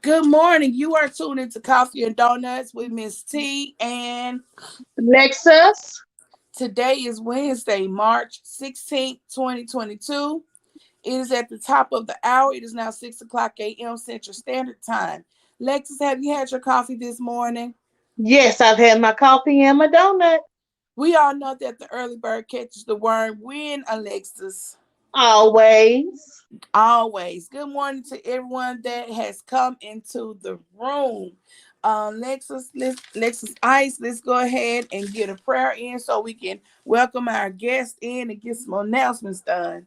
Good morning. You are tuned into Coffee and Donuts with Miss T, and Lexus. today is Wednesday, March 16th, 2022. It is at the top of the hour. It is now 6 o'clock a.m. Central Standard Time. Lexus, have you had your coffee this morning? Yes, I've had my coffee and my donut. We all know that the early bird catches the worm. When, Alexis? Always. Always. Good morning to everyone that has come into the room. Lexus Ice, let's go ahead and get a prayer in so we can welcome our guests in and get some announcements done.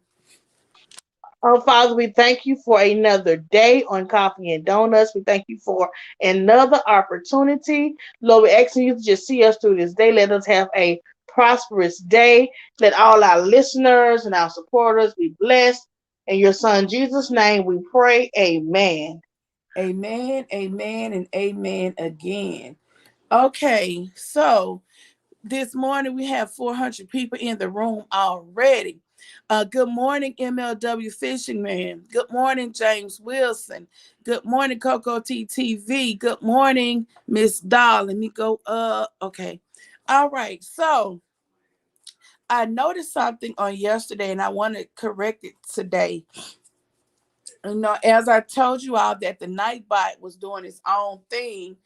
Oh, Father, we thank you for another day on Coffee and Donuts. We thank you for another opportunity. Lord, we're asking you to just see us through this day. Let us have a prosperous day. Let all our listeners and our supporters be blessed. In your son Jesus' name we pray. Amen. Amen, amen, and amen again. Okay, so this morning we have 400 people in the room already. Good morning, MLW Fishing Man. Good morning, James Wilson. Good morning, Coco TTV. Good morning, Miss Doll. Let me go up. Okay. All right. So I noticed something on yesterday and I want to correct it today. As I told you all that the Nightbot was doing its own thing,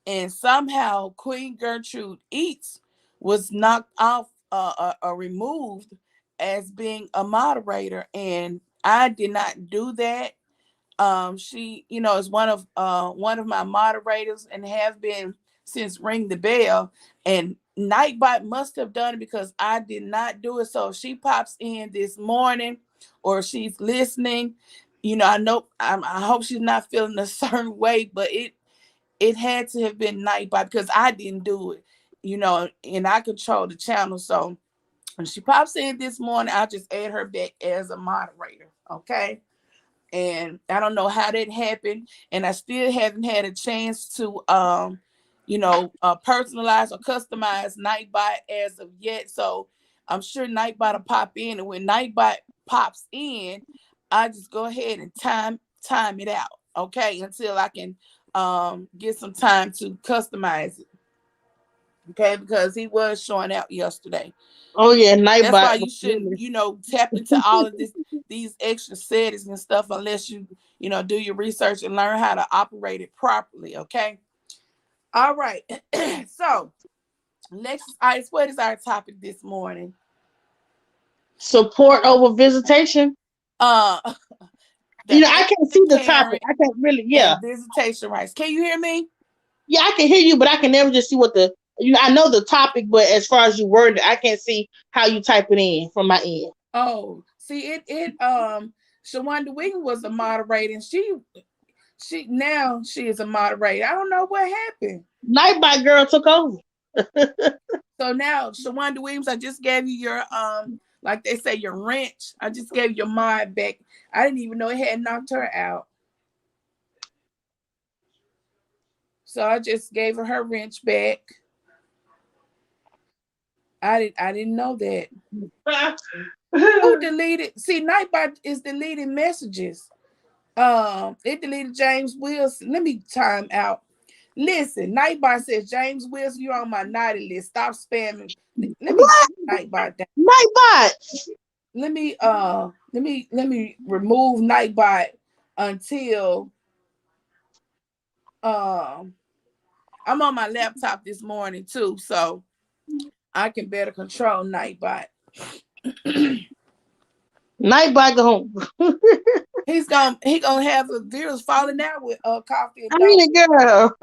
and somehow Queen Gertrude Eats was knocked off or removed as being a moderator, and I did not do that. She, is one of my moderators and have been since Ring the Bell, and Nightbot must have done it because I did not do it. So if she pops in this morning or she's listening, I know I hope she's not feeling a certain way, but it had to have been Nightbot because I didn't do it, and I control the channel. So when she pops in this morning, I'll just add her back as a moderator. Okay. And I don't know how that happened, and I still haven't had a chance to personalize or customize Nightbot as of yet. So I'm sure Nightbot will pop in, and when Nightbot pops in, I just go ahead and time it out, okay, until I can get some time to customize it, okay, because he was showing out yesterday. Oh yeah, That's Nightbot why was you shouldn't, really. tap into all of these extra settings and stuff unless you, do your research and learn how to operate it properly. Okay. All right. So, Lexus Ice, what is our topic this morning? Support over visitation. Uh, You the know, I can't see absent the topic. parent I can't really, yeah. and visitation rights. Can you hear me? Yeah, I can hear you, but I can never just see what I know the topic, but as far as you word it, I can't see how you type it in from my end. Oh, see Shawanda Williams was a moderator, and she now she is a moderator. I don't know what happened. Nightbot girl took over. So now, Shawanda Williams, I just gave you your like they say, your wrench. I just gave you your mind back. I didn't even know it had knocked her out. So I just gave her wrench back. I didn't know that. Who deleted? See, Nightbot is deleting messages. It deleted James Wilson. Let me time out. Listen, Nightbot says James Wilson, you're on my naughty list. Stop spamming. Let me What? take Nightbot down. Nightbot. Let me remove Nightbot until um I'm on my laptop this morning too, so I can better control Nightbot. Nightbot go home. He gonna have the viewers falling out with coffee and I mean, donuts. a girl.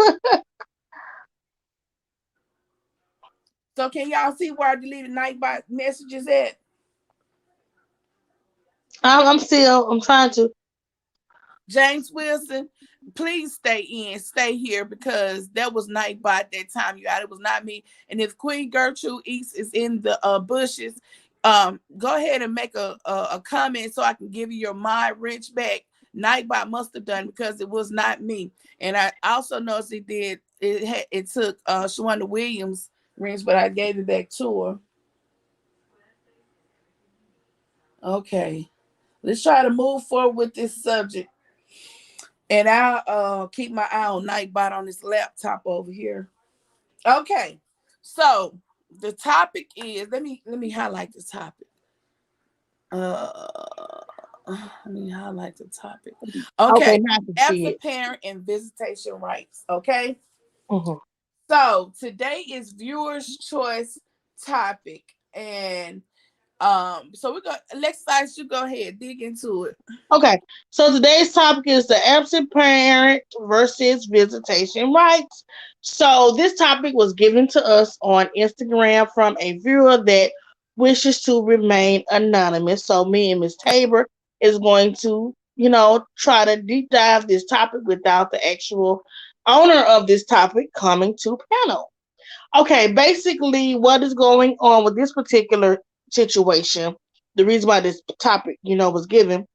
So can y'all see where I deleted Nightbot messages at? I'm trying to. James Wilson, please stay here because that was Nightbot that time you out. It was not me. And if Queen Gertrude East is in the bushes, go ahead and make a comment so I can give you your my wrench back. Nightbot must have done because it was not me. And I also noticed it took Shawanda Williams wrench, but I gave it back to her. Okay. Let's try to move forward with this subject. And I'll keep my eye on Nightbot on this laptop over here. Okay. So the topic is, let me highlight the topic. Uh let me highlight the topic. Okay, Okay. now I can see Absent it. parent and visitation rights. Okay. Hmm. So today is viewers choice topic. And so we're gonna Alexis, you go ahead, dig into it. Okay, so today's topic is the absent parent versus visitation rights. So this topic was given to us on Instagram from a viewer that wishes to remain anonymous. So me and Miss Tabor is going to, try to deep dive this topic without the actual owner of this topic coming to panel. Okay, basically what is going on with this particular situation, the reason why this topic, was given,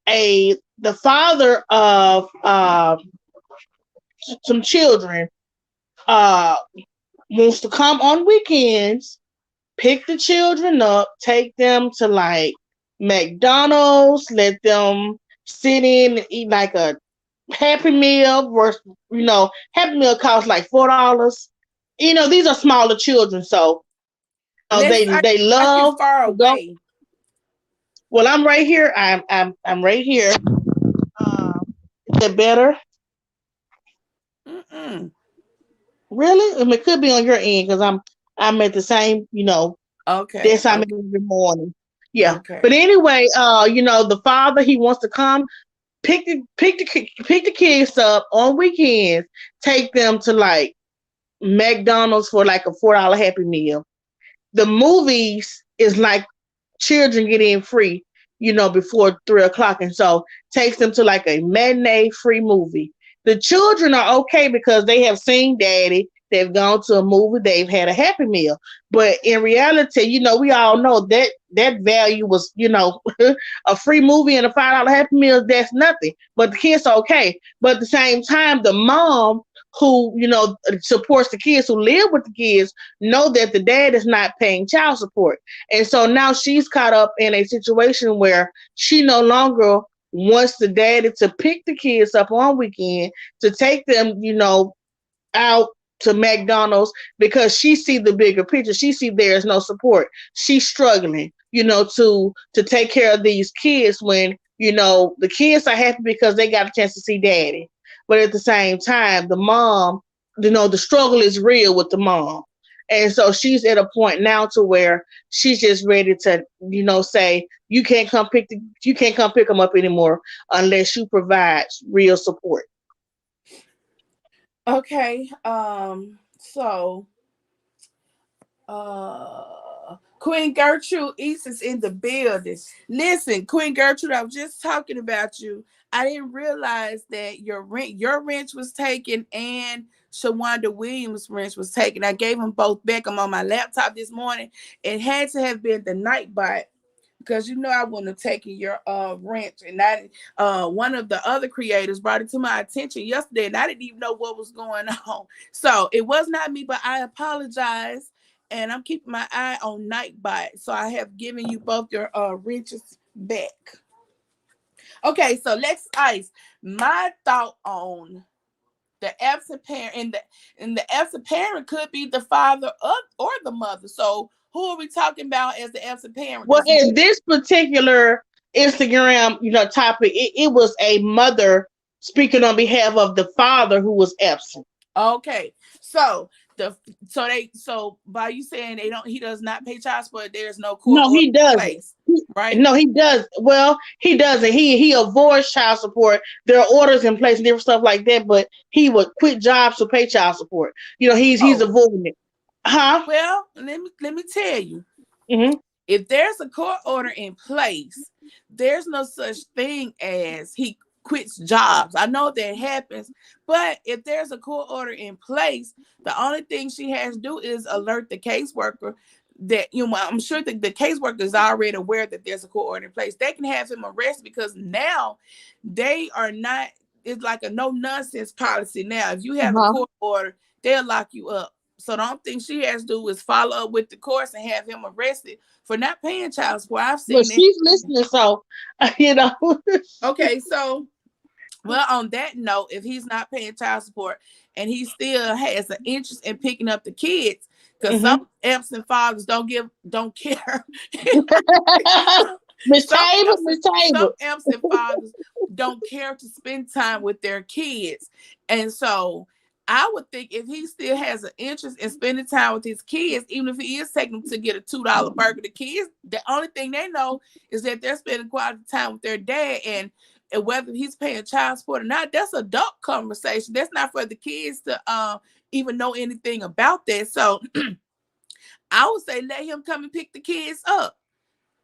the father of some children uh wants to come on weekends, pick the children up, take them to like McDonald's, let them sit in and eat like a Happy Meal versus, Happy Meal costs like $4. These are smaller children, so Alexis, they like you love far to go. away. Well, I'm right here. I'm right here. Is it better? Mm-mm. Really? I mean, it could be on your end because I'm at the same, Okay, this I'm at okay, every morning. Yeah. okay. But anyway, the father he wants to come pick the kids up on weekends, take them to like McDonald's for like a $4 Happy Meal. The movies is like children get in free, before 3 o'clock. And so takes them to like a matinee free movie. The children are okay because they have seen daddy, they've gone to a movie, they've had a happy meal. But in reality, we all know that that value was, a free movie and a $5 happy meal, that's nothing. But the kids are okay. But at the same time, the mom who, supports the kids, who live with the kids, know that the dad is not paying child support. And so now she's caught up in a situation where she no longer wants the daddy to pick the kids up on weekend to take them, out to McDonald's because she see the bigger picture. She see there's no support. She's struggling, to take care of these kids when, the kids are happy because they got a chance to see daddy. But at the same time, the mom, the struggle is real with the mom. And so she's at a point now to where she's just ready to, say, you can't come pick them up anymore unless you provide real support. Okay. So Queen Gertrude East is in the building. Listen, Queen Gertrude, I was just talking about you. I didn't realize that your wrench was taken and Shawanda Williams' wrench was taken. I gave them both back. I'm on my laptop this morning. It had to have been the Nightbot because I wouldn't have taken your wrench. And I one of the other creators brought it to my attention yesterday, and I didn't even know what was going on. So it was not me, but I apologize. And I'm keeping my eye on Nightbot. So I have given you both your wrenches back. Okay, so Lex Ice, my thought on the absent parent, and the absent parent could be the father of, or the mother. So who are we talking about as the absent parent Well, this morning? in this particular Instagram, topic, it was a mother speaking on behalf of the father who was absent. Okay, so so by you saying he does not pay child support, there's no court No, order he in doesn't. place, right? No, he does. Well, he doesn't. He avoids child support. There are orders in place and different stuff like that, but he would quit jobs to pay child support. He's Oh, avoiding it. Huh? well, let me tell you. Hmm. If there's a court order in place, there's no such thing as he quits jobs. I know that happens, but if there's a court order in place, the only thing she has to do is alert the caseworker that I'm sure that the caseworker is already aware that there's a court order in place. They can have him arrested because now they are not. It's like a no nonsense policy now. If you have a Uh-huh. court order, they'll lock you up. So the only thing she has to do is follow up with the courts and have him arrested for not paying child support. I've Well, seen it. she's listening, so you know. Okay, so Well, on that note, if he's not paying child support and he still has an interest in picking up the kids, because some Mm-hmm. absent fathers don't care. Miss some Table, absent Miss Table. some absent fathers don't care to spend time with their kids, and so I would think if he still has an interest in spending time with his kids, even if he is taking them to get a $2 burger, the kids, the only thing they know is that they're spending quality time with their dad, and whether he's paying child support or not, that's adult conversation. That's not for the kids to even know anything about that. So I would say let him come and pick the kids up.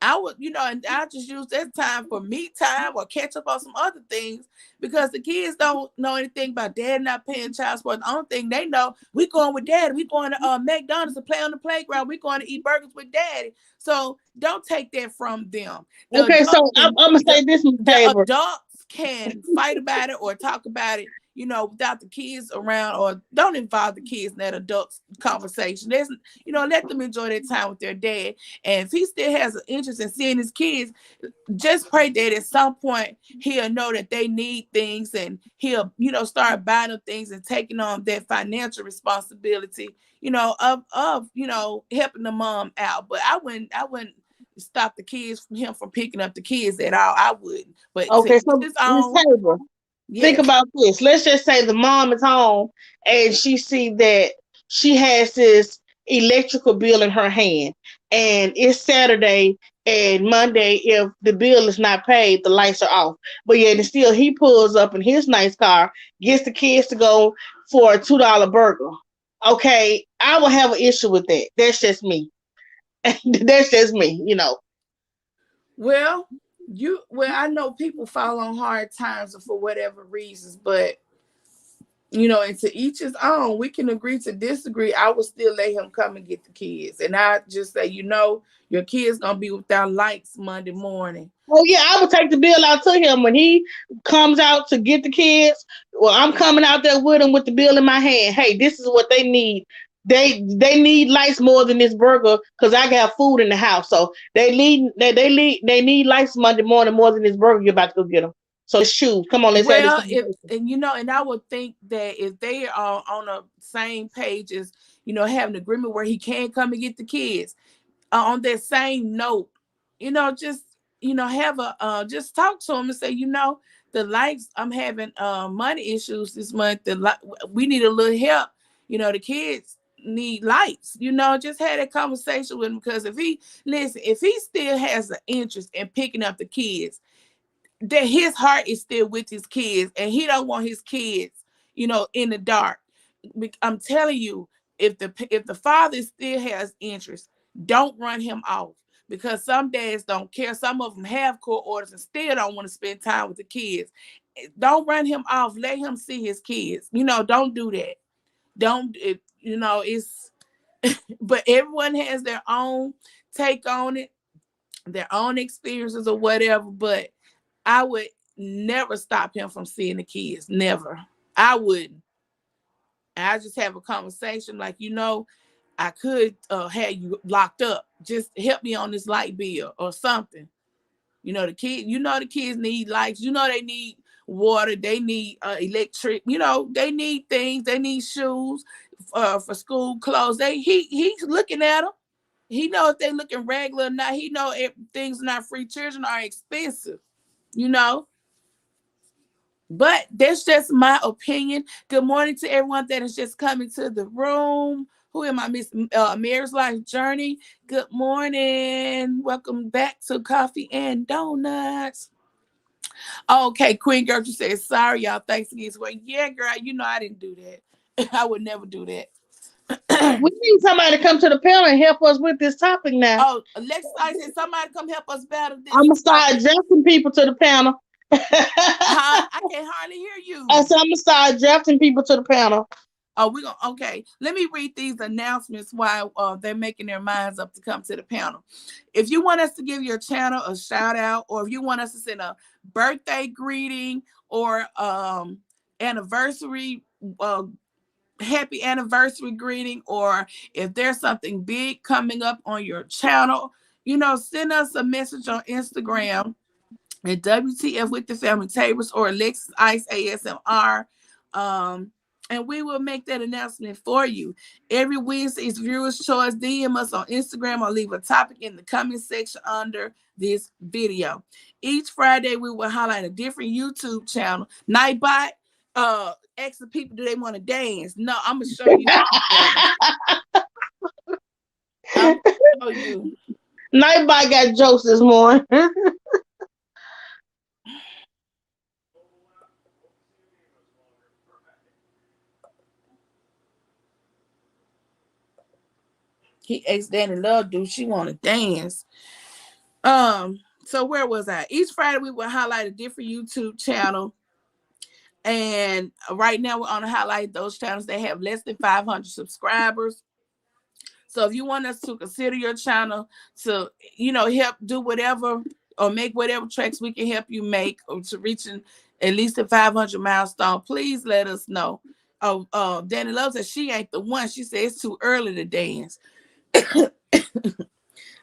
I would, and I just use that time for me time or catch up on some other things because the kids don't know anything about dad not paying child support. The only thing they know, we going with daddy. We going to McDonald's to play on the playground. We going to eat burgers with daddy. So don't take that from them. The Okay, so adults I'm, can, I'm gonna the, say this, Miss the Table. adults can fight about it or talk about it, without the kids around, or don't involve the kids in that adults conversation. There's, let them enjoy their time with their dad. And if he still has an interest in seeing his kids, just pray that at some point he'll know that they need things and he'll, start buying them things and taking on that financial responsibility, of helping the mom out. But I wouldn't stop the kids from him from picking up the kids at all. I wouldn't. But to Okay, each so his Miss own. Table, think Yes. about this. Let's just say the mom is home and she see that she has this electrical bill in her hand, and it's Saturday and Monday. If the bill is not paid, the lights are off. But yet, and still, he pulls up in his nice car, gets the kids to go for a $2 burger. Okay, I will have an issue with that. That's just me. That's just me. Well, I know people fall on hard times for whatever reasons, but and to each his own. We can agree to disagree. I would still let him come and get the kids, and I just say, your kids gonna be without lights Monday morning. Oh yeah, I would take the bill out to him when he comes out to get the kids. Well, I'm coming out there with him with the bill in my hand. Hey, this is what they need. They need lights more than this burger because I got food in the house. So they need lights Monday morning more than this burger you're about to go get them. So let's choose. Come on, let's have this Well, if conversation. and and I would think that if they are on the same page as have an agreement where he can come and get the kids, on that same note, just have a just talk to him and say, the lights, I'm having money issues this month. We need a little help. The kids need lights. Just had that conversation with him because if he still has an interest in picking up the kids, that his heart is still with his kids and he don't want his kids, in the dark. I'm telling you, if the father still has interest, don't run him off because some dads don't care. Some of them have court orders and still don't want to spend time with the kids. Don't run him off. Let him see his kids. Don't do that. Don't it, it's but everyone has their own take on it, their own experiences or whatever. But I would never stop him from seeing the kids. Never. I wouldn't. I just have a conversation like, I could have you locked up. Just help me on this light bill or something. The kids need lights. They need water. They need electric. They need things. They need shoes for school clothes. He's looking at them. He know if they looking regular or not. He know if things are not free. Children are expensive. You know. But that's just my opinion. Good morning to everyone that is just coming to the room. Who am I, Miss Mary's Life Journey? Good morning. Welcome back to Coffee and Donuts. Okay, Queen Gertrude says, sorry, y'all. Thanks again. Well, yeah, girl, I didn't do that. I would never do that. We need somebody to come to the panel and help us with this topic now. Oh, Alexis, I said, somebody come help us battle I'm this gonna start topic. drafting people to the panel. Huh? I can hardly hear I you. said I'm gonna start drafting people to the panel. Oh, we're gonna okay. Let me read these announcements while they're making their minds up to come to the panel. If you want us to give your channel a shout out, or if you want us to send a birthday greeting or anniversary, happy anniversary greeting, or if there's something big coming up on your channel, send us a message on Instagram and WTF with the family tables or Alexis Ice ASMR. Um, and we will make that announcement for you. Every Wednesday is viewers' choice. DM us on Instagram or leave a topic in the comment section under this video. Each Friday, we will highlight a different YouTube channel. Nightbot, ask the people, do they want to dance? No, I'm going to show you how to dance. I'm going to show you. Nightbot got jokes this morning. He asked Danny Love, do she want to dance? So where was I? Each Friday we will highlight a different YouTube channel. And right now we're on to highlight those channels that have less than 500 subscribers. So if you want us to consider your channel to, help do whatever or make whatever tracks we can help you make or to reaching at least a 500 milestone, please let us know. Oh, Danny loves that she ain't the one. She says it's too early to dance.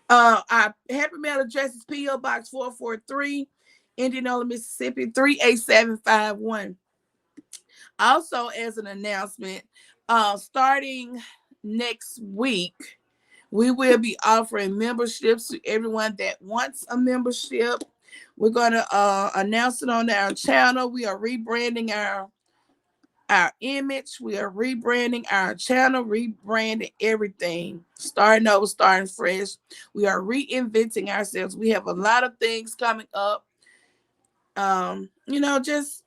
Our happy mail address is P.O. Box 443, Indianola, Mississippi 38751. Also, as an announcement, starting next week, we will be offering memberships to everyone that wants a membership. We're going to announce it on our channel. We are rebranding our image. We are rebranding our channel, rebranding everything, starting over, starting fresh. We are reinventing ourselves. We have a lot of things coming up. Just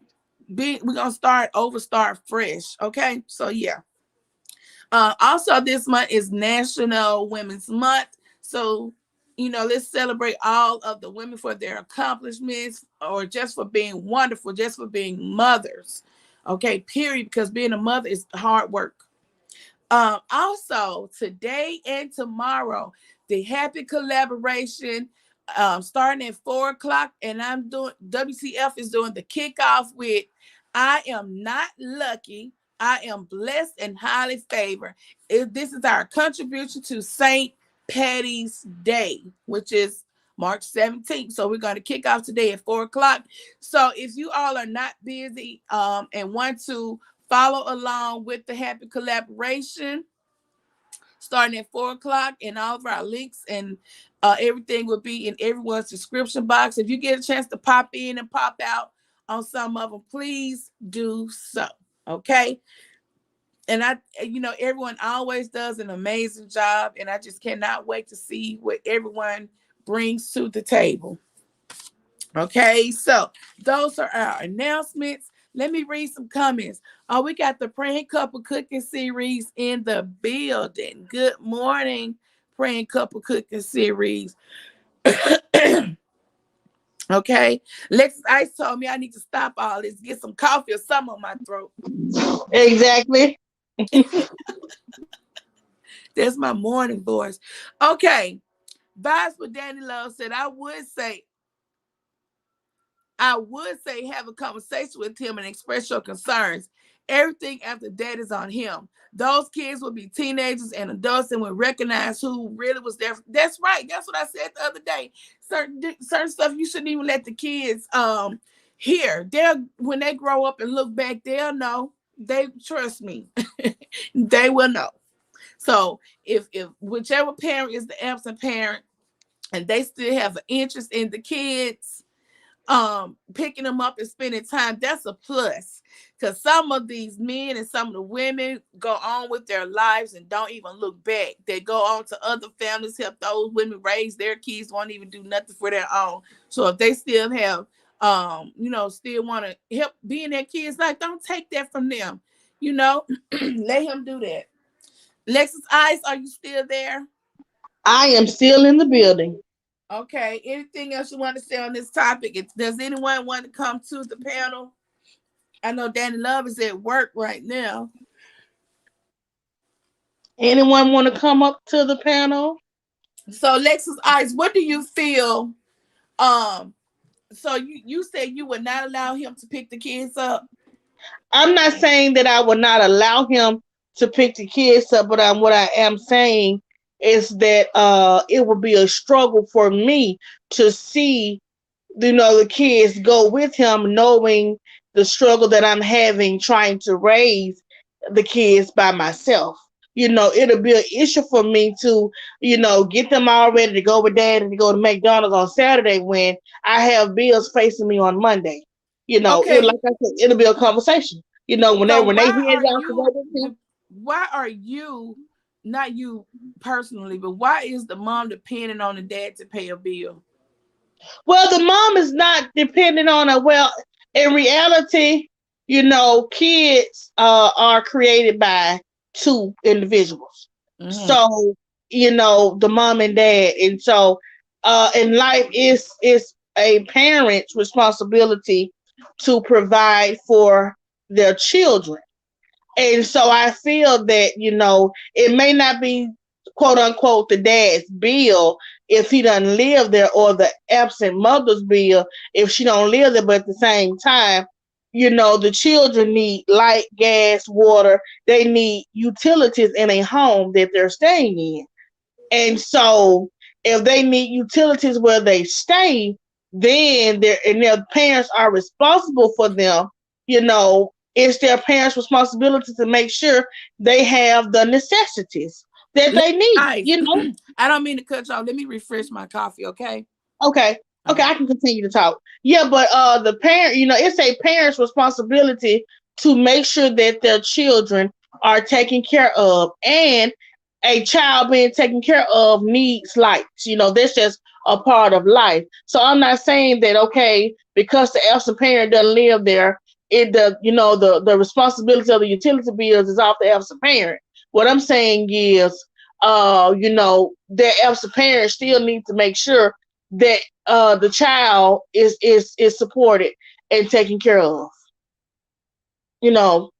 we're gonna start over, start fresh. Okay, so yeah. Also, this month is National Women's Month. So, let's celebrate all of the women for their accomplishments or just for being wonderful, just for being mothers. Okay, period. Because being a mother is hard work. Also, today and tomorrow, the happy collaboration starting at 4 o'clock, and I'm doing W.T.F is doing the kickoff with I am not lucky. I am blessed and highly favored. This is our contribution to St. Patty's Day, which is March 17th. So we're going to kick off today at 4 o'clock. So if you all are not busy and want to follow along with the happy collaboration starting at 4 o'clock, and all of our links and everything will be in everyone's description box. If you get a chance to pop in and pop out on some of them, please do so. Okay. And everyone always does an amazing job, and I just cannot wait to see what everyone brings to the table. Okay, so those are our announcements. Let me read some comments. Oh, we got the Praying Couple Cooking Series in the building. Good morning, Praying Couple Cooking Series. Okay, Lexus Ice told me I need to stop all this, get some coffee or something on my throat. Exactly. That's my morning voice. Okay, Vibes with Danny Love said, I would say have a conversation with him and express your concerns. Everything after that is on him. Those kids will be teenagers and adults and will recognize who really was there. That's right. That's what I said the other day. Certain stuff you shouldn't even let the kids hear. They'll when they grow up and look back, they'll know. They trust me. They will know. So if whichever parent is the absent parent and they still have an interest in the kids, picking them up and spending time, that's a plus. Because some of these men and some of the women go on with their lives and don't even look back. They go on to other families, help those women raise their kids, won't even do nothing for their own. So if they still have still want to help being their kids, like, don't take that from them. Let him do that. Lexus Ice, are you still there? I am still in the building. Okay. Anything else you want to say on this topic? Does anyone want to come to the panel? I know Danny Love is at work right now. Anyone want to come up to the panel? So Lexus Ice, what do you feel? Um, so you said you would not allow him to pick the kids up. I'm not saying that I would not allow him to pick the kids up, but what I am saying is that it would be a struggle for me to see the kids go with him, knowing the struggle that I'm having trying to raise the kids by myself. It'll be an issue for me to, get them all ready to go with dad and to go to McDonald's on Saturday when I have bills facing me on Monday. Like Okay, I said, it'll be a conversation. When they so when they head off to go with him. why are you, not you personally, but why is the mom depending on the dad to pay a bill? Well, the mom is not dependent on her. Well, in reality, kids are created by two individuals. Hmm. So, the mom and dad. And so, in life is a parent's responsibility to provide for their children. And so I feel that, it may not be quote unquote the dad's bill if he doesn't live there, or the absent mother's bill if she don't live there, but at the same time, the children need light, gas, water. They need utilities in a home that they're staying in. And so if they need utilities where they stay, then their parents are responsible for them. It's their parents' responsibility to make sure they have the necessities that they need. Nice. I don't mean to cut you off. Let me refresh my coffee, okay? Okay. All Okay, right. I can continue to talk. Yeah, but the parent, it's a parent's responsibility to make sure that their children are taken care of, and a child being taken care of needs lights. That's just a part of life. So I'm not saying that, okay, because the absent parent doesn't live there, the responsibility of the utility bills is off the absent parent. What I'm saying is, their absent parent still need to make sure that the child is supported and taken care of. You know,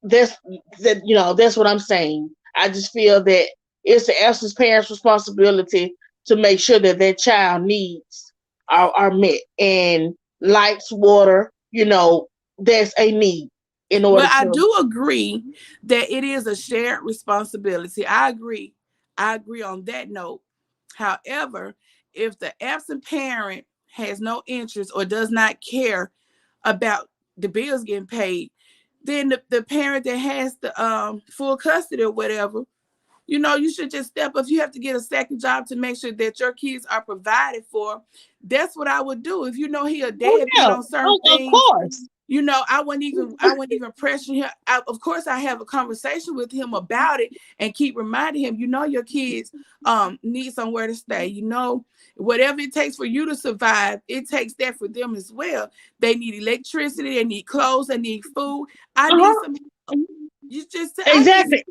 that's that's what I'm saying. I just feel that it's the absent parent's responsibility to make sure that their child needs are met, and lights, water, that's a need in order Well, I to. do agree that it is a shared responsibility. I agree. I agree on that note. However, if the absent parent has no interest or does not care about the bills getting paid, then the parent that has the full custody or whatever, you should just step up. If you have to get a second job to make sure that your kids are provided for, that's what I would do. If he a Oh deadbeat yeah, on certain oh, of things, course. I wouldn't even pressure him. Of course, I have a conversation with him about it and keep reminding him, your kids need somewhere to stay. Whatever it takes for you to survive, it takes that for them as well. They need electricity, they need clothes, they need food. I need Uh-huh. some help. You just say I need some, Exactly.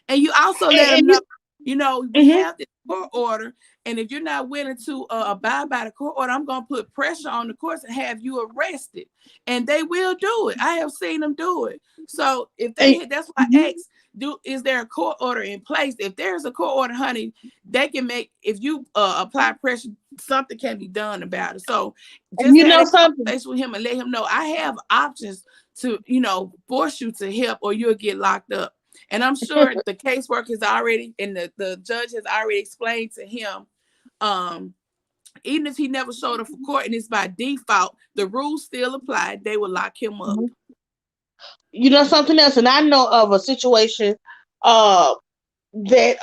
and you also let And them know, you. we Mhm. have this court order, and if you're not willing to abide by the court order, I'm gonna put pressure on the courts and have you arrested, and they will do it. I have seen them do it. So if And, that's why I mhm. asked, is there a court order in place? If there's a court order, honey, they can make, if you apply pressure, something can be done about it. So And just you have know that something. conversation with him and let him know I have options to, force you to help or you'll get locked up. And I'm sure the caseworker has already, and the judge has already explained to him, um, even if he never showed up for court and it's by default, the rules still apply. They will lock him up. Mhm. You know something else, and I know of a situation. Uh, that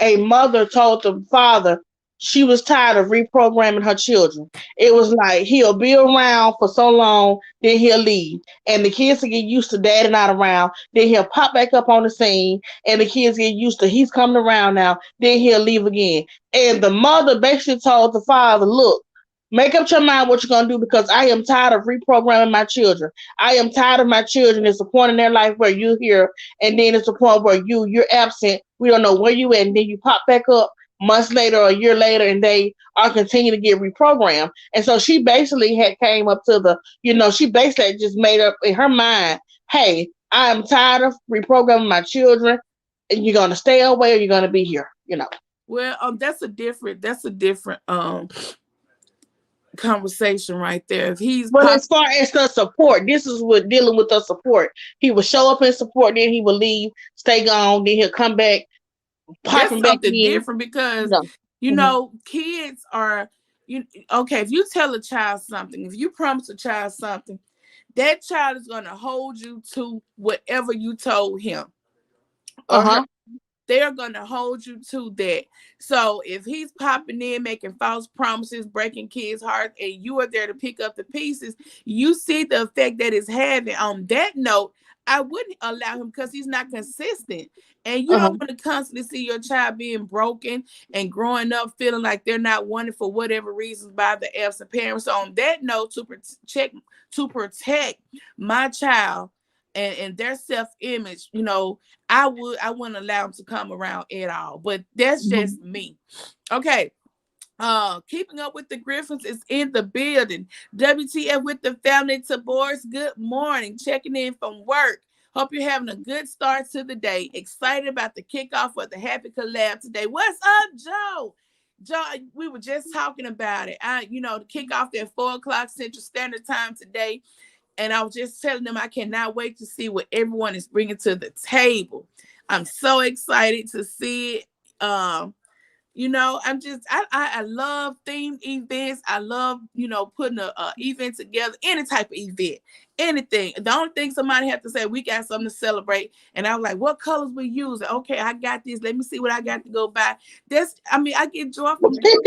a mother told the father she was tired of reprogramming her children. It was like he'll be around for so long, then he'll leave. And the kids will get used to daddy not around, then he'll pop back up on the scene, and the kids get used to he's coming around now, then he'll leave again. And the mother basically told the father, look, make up your mind what you're gonna do because I am tired of reprogramming my children. I am tired of my children. It's a point in their life where you're here, and then it's a point where you're absent. We don't know where you at, and then you pop back up months later or a year later, and they are continuing to get reprogrammed. And so she basically had came up to she basically had just made up in her mind, hey, I am tired of reprogramming my children, and you're gonna stay away or you're gonna be here. Well, that's a different conversation right there. If he's But pop, as far as the support, this is what dealing with the support. He would show up and support, then he would leave, stay gone, then he'll come back, that's popping back something in. different because No. Mhm. kids are, You okay, if you tell a child something, if you promise a child something, that child is gonna hold you to whatever you told him Uh or her. huh. They're gonna hold you to that. So if he's popping in, making false promises, breaking kids' hearts, and you are there to pick up the pieces, you see the effect that it's having. On that note, I wouldn't allow him because he's not consistent. And you Uh huh. don't want to constantly see your child being broken and growing up feeling like they're not wanted for whatever reasons by the absent parents. So on that note, to protect my child and their self-image, I wouldn't allow them to come around at all. But that's Mhm. just me. Okay. Keeping up with the Griffins is in the building. WTF with the family to Boris. Good morning. Checking in from work. Hope you're having a good start to the day. Excited about the kickoff of the Happy Collab today. What's up, Joe? Joe, we were just talking about it. The kickoff at 4 o'clock Central Standard Time today. And I was just telling them I cannot wait to see what everyone is bringing to the table. I'm so excited to see it. I love themed events. I love putting a event together, any type of event, anything. The only thing somebody have to say, we got something to celebrate, and I was like, what colors we use? Okay, I got this. Let me see what I got to go buy. I get joy from doing.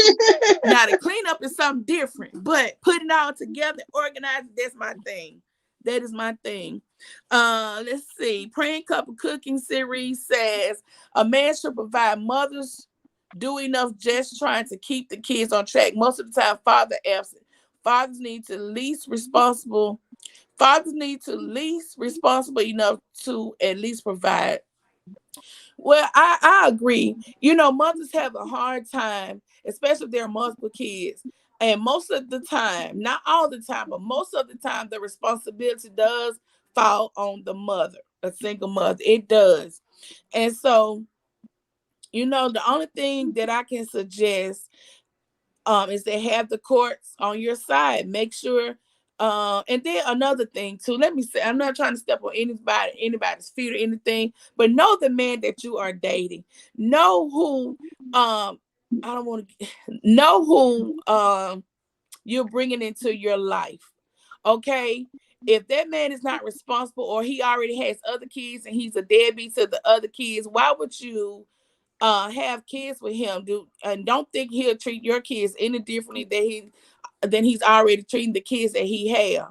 Now the cleanup is something different, but putting it all together, organizing, that's my thing. That is my thing. Let's see. Praying Couple Cooking Series says a man should provide mothers do enough just trying to keep the kids on track. Most of the time, father absent. Fathers need to least responsible. Fathers need to least responsible enough to at least provide. Well, I agree. Mothers have a hard time, especially if there are multiple kids. And most of the time, not all the time, but most of the time, the responsibility does fall on the mother, a single mother. It does. And so, the only thing that I can suggest is to have the courts on your side. Make sure. And then another thing too. Let me say, I'm not trying to step on anybody's feet or anything, but know the man that you are dating. Know who. I don't want to know who you're bringing into your life. Okay. If that man is not responsible or he already has other kids and he's a deadbeat to the other kids, why would you have kids with him, dude? And don't think he'll treat your kids any differently than he's already treating the kids that he have.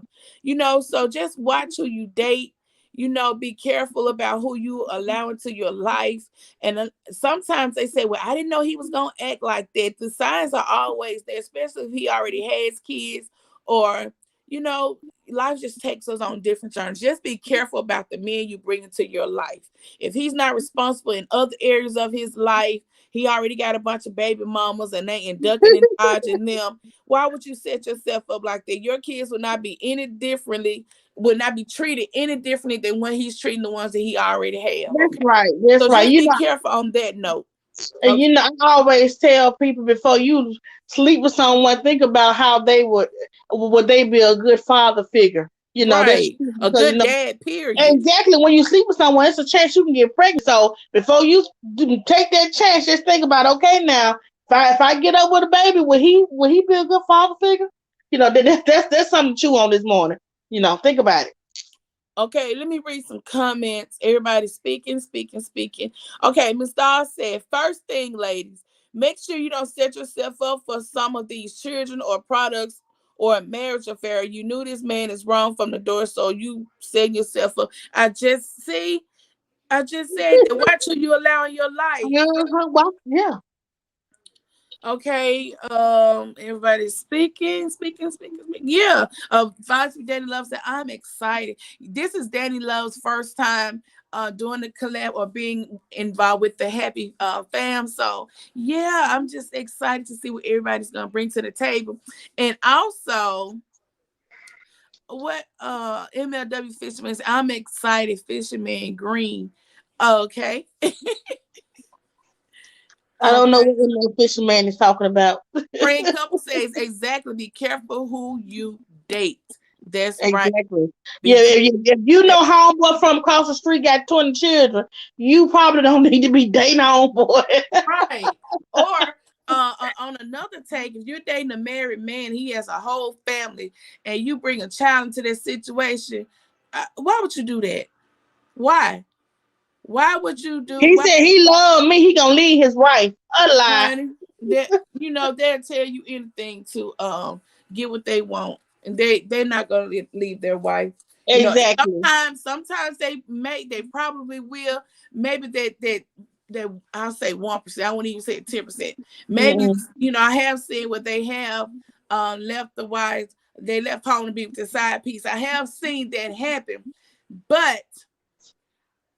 So just watch who you date. Be careful about who you allow into your life. And sometimes they say, well, I didn't know he was gonna act like that. The signs are always there, especially if he already has kids, or you know life just takes us on different turns. Just be careful about the men you bring into your life. If he's not responsible in other areas of his life, he already got a bunch of baby mamas and they inducting and dodging them. Why would you set yourself up like that? Your kids will not be any differently, will not be treated any differently than when he's treating the ones that he already have. That's Okay. right. That's So right. just be careful on that note. And Okay. I always tell people before you sleep with someone, think about how would they be a good father figure. That's Right. true A because good dad, period. exactly when you sleep with someone, it's a chance you can get pregnant. So before you take that chance, just think about, okay, now if I get up with a baby, would he be a good father figure? That's something to chew on this morning. Think about it. Okay, let me read some comments. Everybody speaking, speaking, speaking. Okay, Miss Daw said, first thing, ladies, make sure you don't set yourself up for some of these children or products or a marriage affair. You knew this man is wrong from the door, so you set yourself up. I just said that. Watch who you allow in your life. Well, yeah. Okay, everybody's speaking, speaking, speaking, speaking. Yeah, Foxy Danny Love said, I'm excited. This is Danny Love's first time doing the collab or being involved with the Happy Fam. So yeah, I'm just excited to see what everybody's gonna bring to the table. And also what MLW Fisherman said, I'm excited, Fisherman Green. Okay. I don't know Okay. what the fisherman is talking about. Praying couple says exactly. Be careful who you date. That's right. Exactly. Yeah, Be if you careful. know homeboy from across the street got 20 children, you probably don't need to be dating homeboy. Right. Or On another take, if you're dating a married man, he has a whole family, and you bring a child into that situation, why would you do that? Why? Why would you do? He Why, said he loved me. He gonna leave his wife. A lie. honey? That they'll tell you anything to get what they want, and they're not gonna leave their wife. Exactly. Sometimes they probably will. Maybe that I'll say 1%. I won't even say 10%. Maybe Mm-mm. I have seen what they have left the wives. They left home to be with the side piece. I have seen that happen, but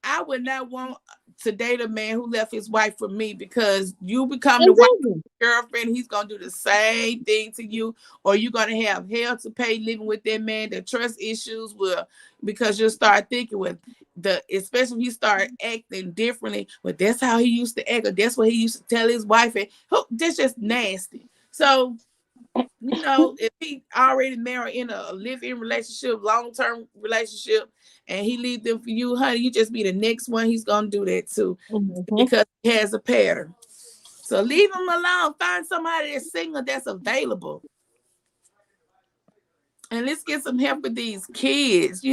I would not want to date a man who left his wife for me, because you become the wife Exactly. girlfriend, he's gonna do the same thing to you, or you're gonna have hell to pay living with that man. The trust issues will, because you'll start thinking with especially if you start acting differently. But that's how he used to act, or that's what he used to tell his wife, and that's just nasty. So if he already married in a live-in relationship, long-term relationship, and he leave them for you, honey, you just be the next one he's gonna do that to, Mm-hmm. because he has a pattern. So leave him alone. Find somebody that's single, that's available, and let's get some help with these kids.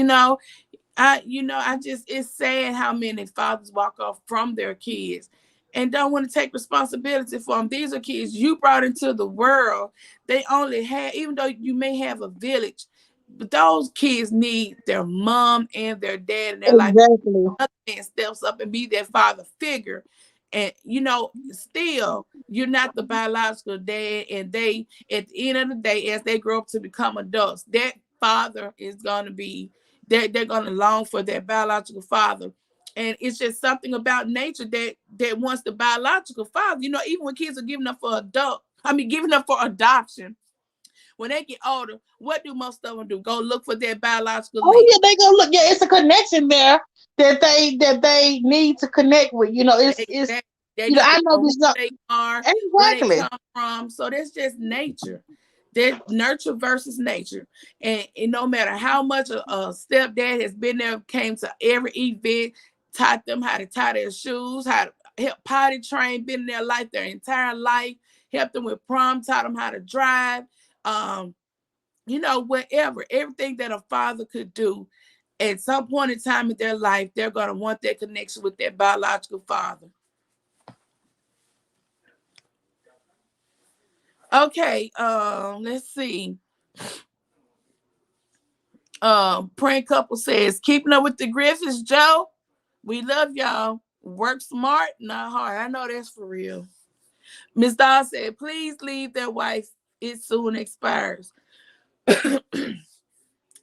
I just, it's sad how many fathers walk off from their kids and don't want to take responsibility for them. These are kids you brought into the world. They only have, even though you may have a village, but those kids need their mom and their dad in their life. Exactly. Another man steps up and be their father figure. And still, you're not the biological dad. And they, at the end of the day, as they grow up to become adults, that father is going to be, they're going to long for their biological father. And it's just something about nature that wants the biological father. Even when kids are giving up for giving up for adoption, when they get older, what do most of them do? Go look for their biological Oh link. yeah, they gonna look. Yeah, it's a connection there that they need to connect with. It's They, they need I to know know who this. Not, they are, where they exactly. come from. So that's just nature. That nurture versus nature. And no matter how much a stepdad has been there, came to every event, taught them how to tie their shoes, how to help potty train, been in their life their entire life, helped them with prom, taught them how to drive. Um, whatever, everything that a father could do, at some point in time in their life, they're going to want that connection with their biological father. Okay, let's see. Praying couple says, keeping up with the Griffiths, Joe. We love y'all. Work smart, not hard. I know that's for real. Miss Dawn said, please leave their wife. It soon expires.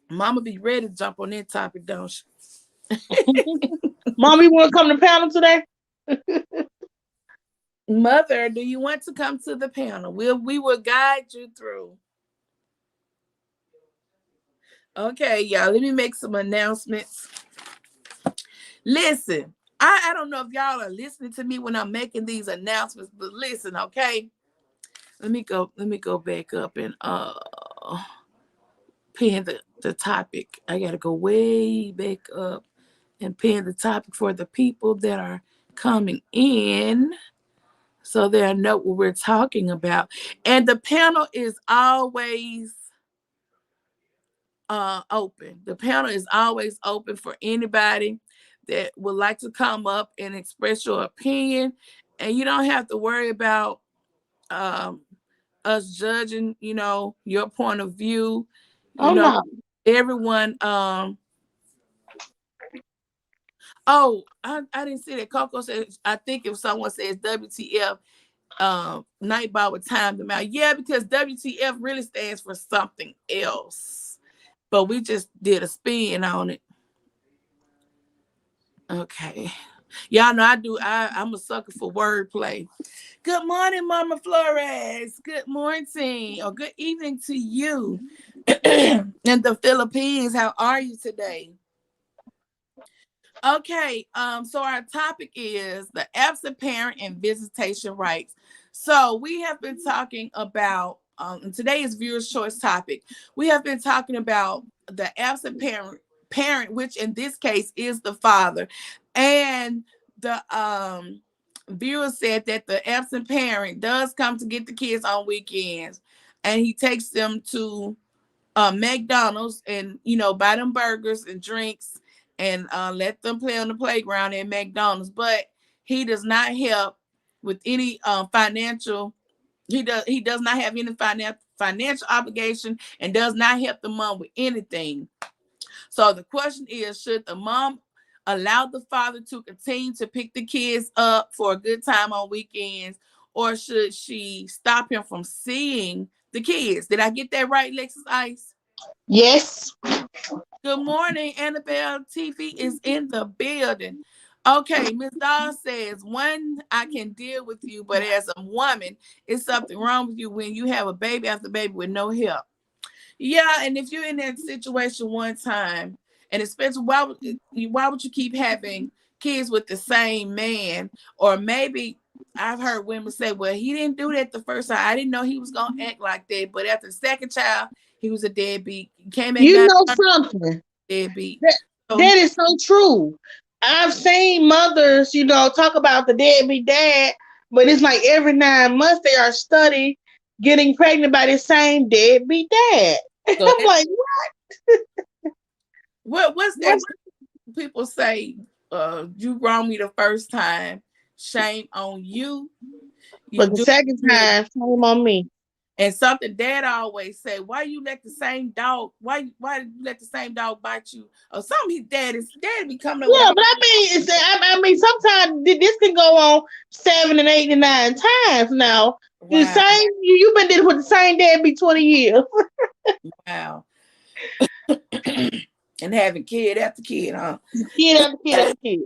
Mama be ready to jump on that topic, don't she? Mommy, want to come to panel today? Mother, do you want to come to the panel? We will guide you through. Okay, y'all. Let me make some announcements. Listen, I don't know if y'all are listening to me when I'm making these announcements, but listen, okay. Let me go back up and pin the topic. I gotta go way back up and pin the topic for the people that are coming in, so they know what we're talking about. And the panel is always open. The panel is always open for anybody that would like to come up and express your opinion. And you don't have to worry about um, us judging, your point of view. You Oh know, no. everyone. Oh, I didn't see that. Coco says, I think if someone says WTF, Nightball with time them out. Yeah, because WTF really stands for something else. But we just did a spin on it. Okay. Y'all know I'm a sucker for wordplay. Good morning, Mama Flores. Good morning or good evening to you in the Philippines. How are you today? Okay, so our topic is the absent parent and visitation rights. So we have been talking about today's viewers' choice topic. We have been talking about the absent parent, which in this case is the father, and the Viewer said that the absent parent does come to get the kids on weekends, and he takes them to McDonald's and buy them burgers and drinks and let them play on the playground at McDonald's. But he does not help with any financial. He does not have any financial obligation and does not help the mom with anything. So the question is, should the mom allow the father to continue to pick the kids up for a good time on weekends, or should she stop him from seeing the kids? Did I get that right, Lexus Ice? Yes. Good morning, Annabelle. TV is in the building. Okay, Miss Dawn says, one, I can deal with you, but as a woman, it's something wrong with you when you have a baby after baby with no help. Yeah, and if you're in that situation one time, and especially why would you keep having kids with the same man? Or maybe I've heard women say, "Well, he didn't do that the first time. I didn't know he was gonna act like that." But after the second child, he was a deadbeat. He came back, You got know a something? deadbeat. That, So that is so true. I've seen mothers, talk about the deadbeat dad, but it's like every 9 months they are study getting pregnant by the same deadbeat dad. so I'm like, what's that? what's People say, you wronged me the first time. Shame on you. You but the do second it. time, shame on me. And something dad always say, why you let the same dog, why you let the same dog bite you? Or something his dad be coming up with Yeah, all. but I mean, I mean, sometimes this can go on 7 and 8 and 9 times now. The Wow, same, you've been dealing with the same deadbeat 20 years. wow. And having kid after kid, huh? Kid after kid after kid.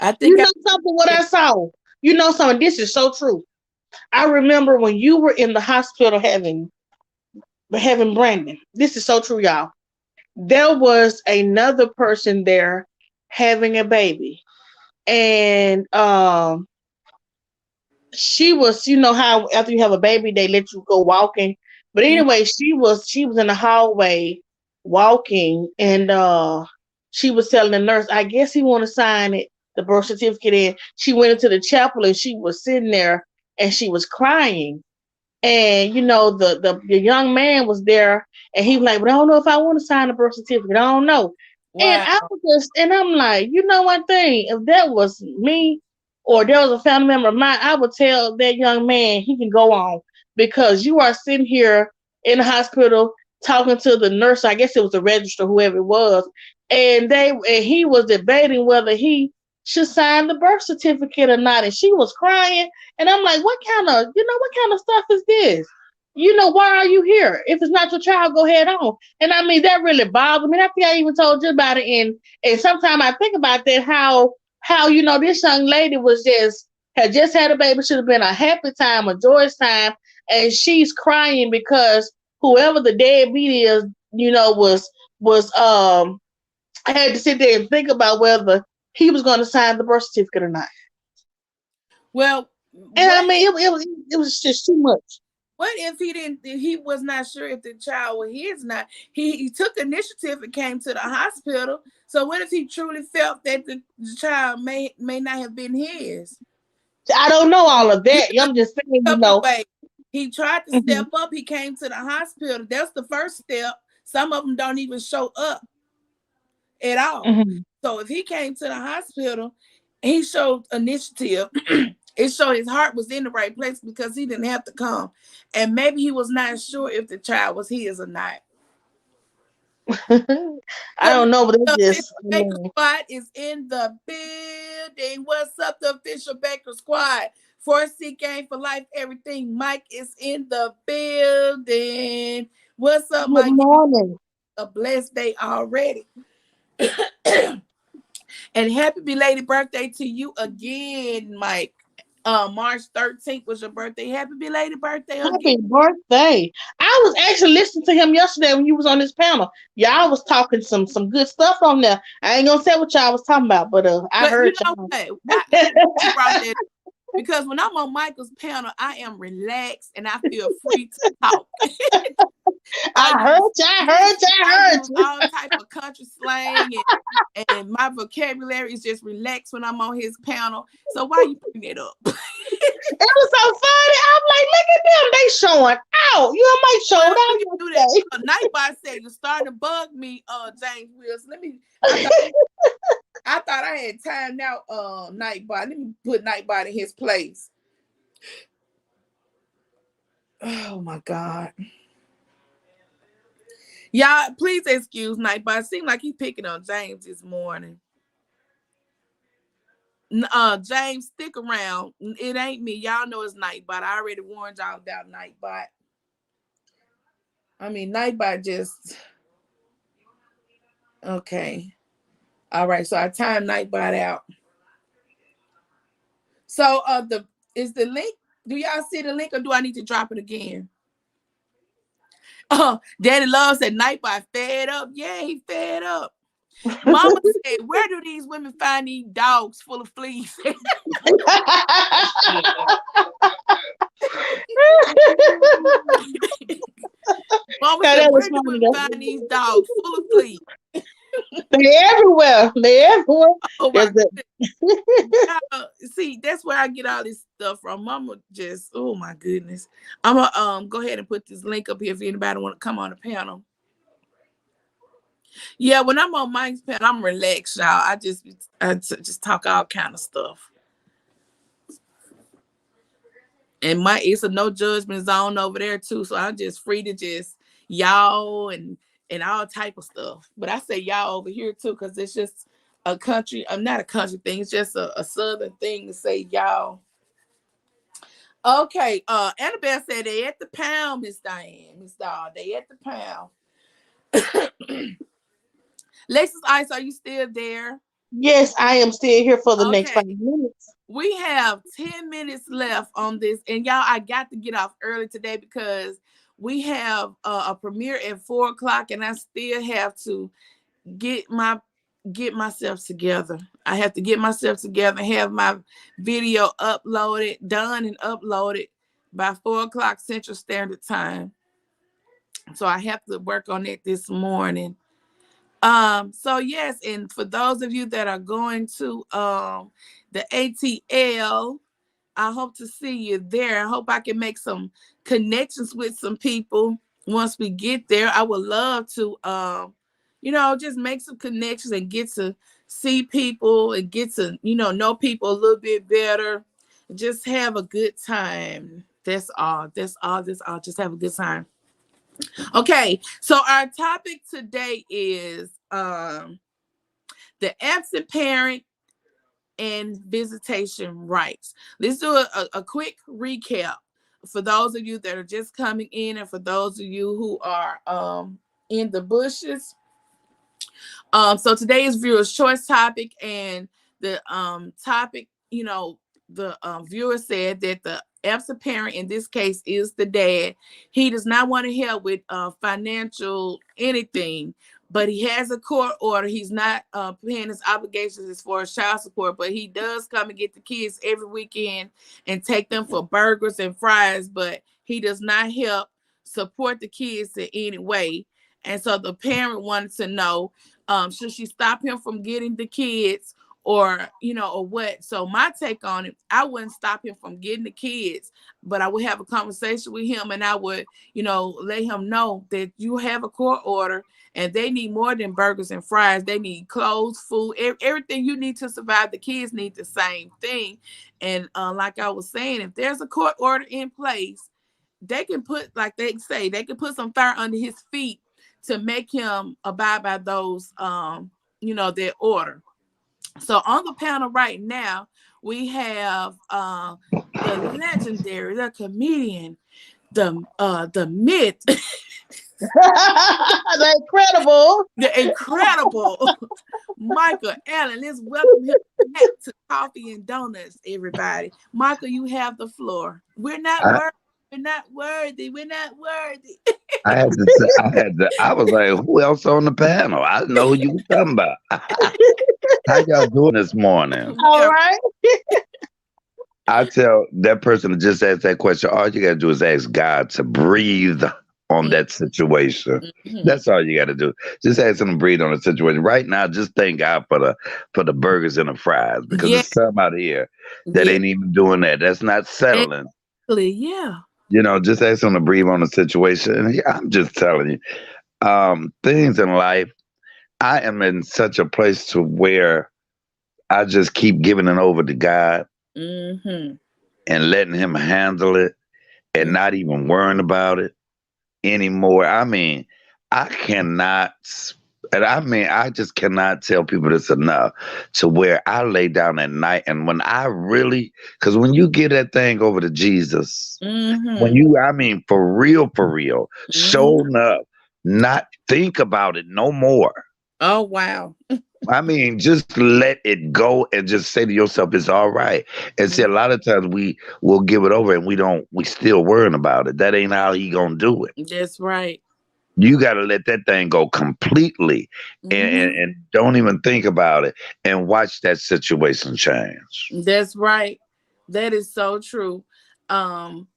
I You think I know something? What I saw. You know something? This is so true. I remember when you were in the hospital having Brandon. This is so true, y'all. There was another person there having a baby, and she was, how after you have a baby they let you go walking. But mm, anyway, she was in the hallway walking, and she was telling the nurse, I guess he want to sign it, the birth certificate in. She went into the chapel and she was sitting there and she was crying. And the young man was there, and he was like, "But I don't know if I want to sign the birth certificate. I don't know." And wow, I'm like, you know one thing, if that was me or there was a family member of mine, I would tell that young man he can go on, because you are sitting here in the hospital talking to the nurse. I guess it was the register, whoever it was, and he was debating whether he should sign the birth certificate or not, and she was crying. And I'm like, what kind of stuff is this? Why are you here? If it's not your child, go head on. And I mean, that really bothered me. I think I even told you about it. And sometimes I think about that, how this young lady had just had a baby, should have been a happy time, a joyous time, and she's crying because whoever the deadbeat is, was I had to sit there and think about whether he was going to sign the birth certificate or not. well, And I what mean, it was just too much. what if he didn't, if he was not sure if the child was his? Not he took initiative and came to the hospital. So what if he truly felt that the child may not have been his? I don't know all of You that. I'm just saying, couple of ways. He tried to step Mhm, up. He came to the hospital. That's the first step. Some of them don't even show up at all. mhm. So if he came to the hospital, he showed initiative. It showed his heart was in the right place because he didn't have to come. And maybe he was not sure if the child was his or not. I Good morning. don't know, but it The official just, I Baker mean, Squad is in the building. What's up, the official Baker Squad? For C Game for Life, everything. Mike is in the building. What's up, good Mike? morning. A blessed day already. And happy belated birthday to you again, Mike. March 13th was your birthday. Happy belated birthday again. Happy birthday. I was actually listening to him yesterday when you was on this panel. Y'all was talking some good stuff on there. I ain't gonna say what y'all was talking about, but I But you heard know y'all. what? I'm glad you brought that because when I'm on Michael's panel, I am relaxed and I feel free to talk. I I heard use you. I heard you. listen, I I heard use you. all type of country slang and my vocabulary is just relaxed when I'm on his panel. So why you bring it up? It was so funny. I'm like, look at them. They showing out. You might show Well, we can out do that. yesterday. Nightbot said you're starting to bug me, James Wilson. I thought I thought I had timed out Nightbot. Let me put Nightbot in his place. Oh my God. Y'all, please excuse Nightbot. It seemed like he's picking on James this morning. James, stick around. It ain't me. Y'all know it's Nightbot. I already warned y'all about Nightbot. I mean, Nightbot just okay. All right, so I timed Nightbot out. So the is the link. Do y'all see the link or do I need to drop it again? Daddy Love said Nightbot fed up. Yeah, he fed up. Mama said, where do these women find these dogs full of fleas? Mama Yeah, said, that was where do funny women though. find these dogs full of fleas? They're everywhere. They're everywhere. Oh There's my the God. See, that's where I get all this stuff from. Mama just, oh my goodness. I'm gonna go ahead and put this link up here if anybody want to come on the panel. Yeah, when I'm on Mike's panel, I'm relaxed, y'all. I just talk all kind of stuff. And my it's a no judgment zone over there too. So I'm just free to just y'all and all type of stuff. But I say y'all over here too, because it's just a country. I'm not a country thing, it's just a southern thing to say y'all. Okay, Annabelle said they at the pound, Miss Diane. Miss Doll, they at the pound. Lexus Ice, are you still there? yes, I am still here for the next Okay. 5 minutes. We have 10 minutes left on this. And y'all, I got to get off early today because we have a premiere at 4 o'clock and I still have to get myself together. I have to get myself together and have my video done and uploaded by 4 o'clock Central Standard Time. So I have to work on it this morning. So yes, and for those of you that are going to the ATL, I hope to see you there. I hope I can make some connections with some people once we get there. I would love to just make some connections and get to see people and get to, know people a little bit better. Just have a good time. That's all. That's all. That's all. Just have a good time. Okay, so our topic today is the absent parent and visitation rights. Let's do a quick recap for those of you that are just coming in and for those of you who are in the bushes. So today's viewer's choice topic, and the topic, the viewer said that the absent parent in this case is the dad. He does not want to help with financial anything, but he has a court order. He's not paying his obligations as far as child support, but he does come and get the kids every weekend and take them for burgers and fries, but he does not help support the kids in any way. And so the parent wanted to know, should she stop him from getting the kids or what? So my take on it, I wouldn't stop him from getting the kids, but I would have a conversation with him and I would, let him know that you have a court order and they need more than burgers and fries. They need clothes, food, everything you need to survive. The kids need the same thing. And like I was saying, if there's a court order in place, they can put, like they say, they can put some fire under his feet to make him abide by those, their order. So on the panel right now, we have the legendary, the comedian, the myth, The incredible. the incredible Michael Allen. Let's welcome him back to Coffee and Donuts, everybody. Michael, you have the floor. We're not I, worthy. We're not worthy. We're not worthy. I had to say, I was like, who else on the panel? I didn't know who you were talking about. How y'all doing this morning? We All are right. I tell that person that just asked that question, all you got to do is ask God to breathe on that situation. Mm-hmm. That's all you got to do. Just ask them to breathe on the situation. Right now, just thank God for the burgers and the fries because Yeah, there's some out here that yeah, ain't even doing that. That's not settling. exactly. Yeah. Just ask them to breathe on the situation. And yeah, I'm just telling you, things in life. I am in such a place to where I just keep giving it over to God Mm-hmm. and letting Him handle it and not even worrying about it anymore. I mean, I cannot, and I mean, I just cannot tell people this enough to where I lay down at night and when I really, because when you get that thing over to Jesus, when Mm-hmm. you, I mean, for real, Mm-hmm. showing up, not think about it no more. Oh wow. I mean, just let it go and just say to yourself, it's all right. And see, a lot of times we will give it over and we still worrying about it. That ain't how He gonna do it. That's right. You got to let that thing go completely Mm-hmm. and don't even think about it and watch that situation change. That's right. That is so true. Um,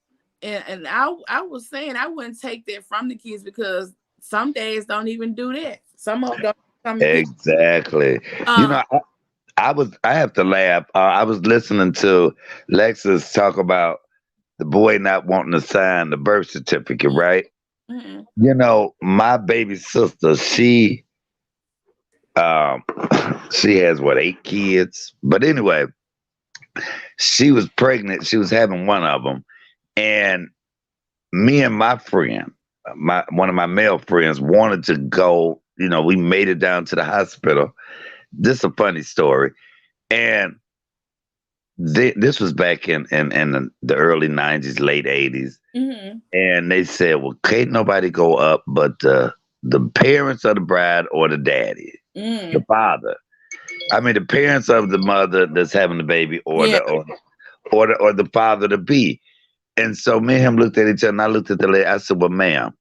and I was saying I wouldn't take that from the kids because some days don't even do that. Some of them don't come and get. Exactly. You Um. know, I have to laugh. I was listening to Lexus talk about the boy not wanting to sign the birth certificate, right? Mm-hmm. My baby sister, um she has what, 8 kids? But anyway, she was pregnant. She was having one of them, and me and my friend, my one of my male friends, wanted to go. We made it down to the hospital. This is a funny story, and this was back in the early '90s, late '80s, Mm-hmm. and they said, "Well, can't nobody go up but the parents of the bride or the daddy, the Mm. father. I mean, the parents of the mother that's having the baby, or Yeah. the father to be." And so me and him looked at each other, and I looked at the lady. I said, "Well, ma'am,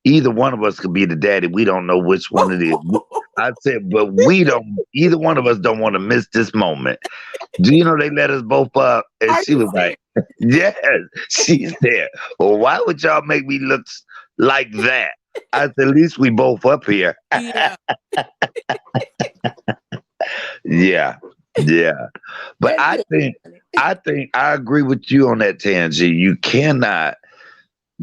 either one of us could be the daddy. We don't know which one it is." I said, "But we don't. Either one of us don't want to miss this moment. Do you know they let us both up?" And Are she you was serious? like, "Yes." She said, "Well, why would y'all make me look like that?" I said, "At least we both up here." Yeah. Yeah, yeah. But That's I just think funny. I think I agree with you on that, Tangi. You cannot,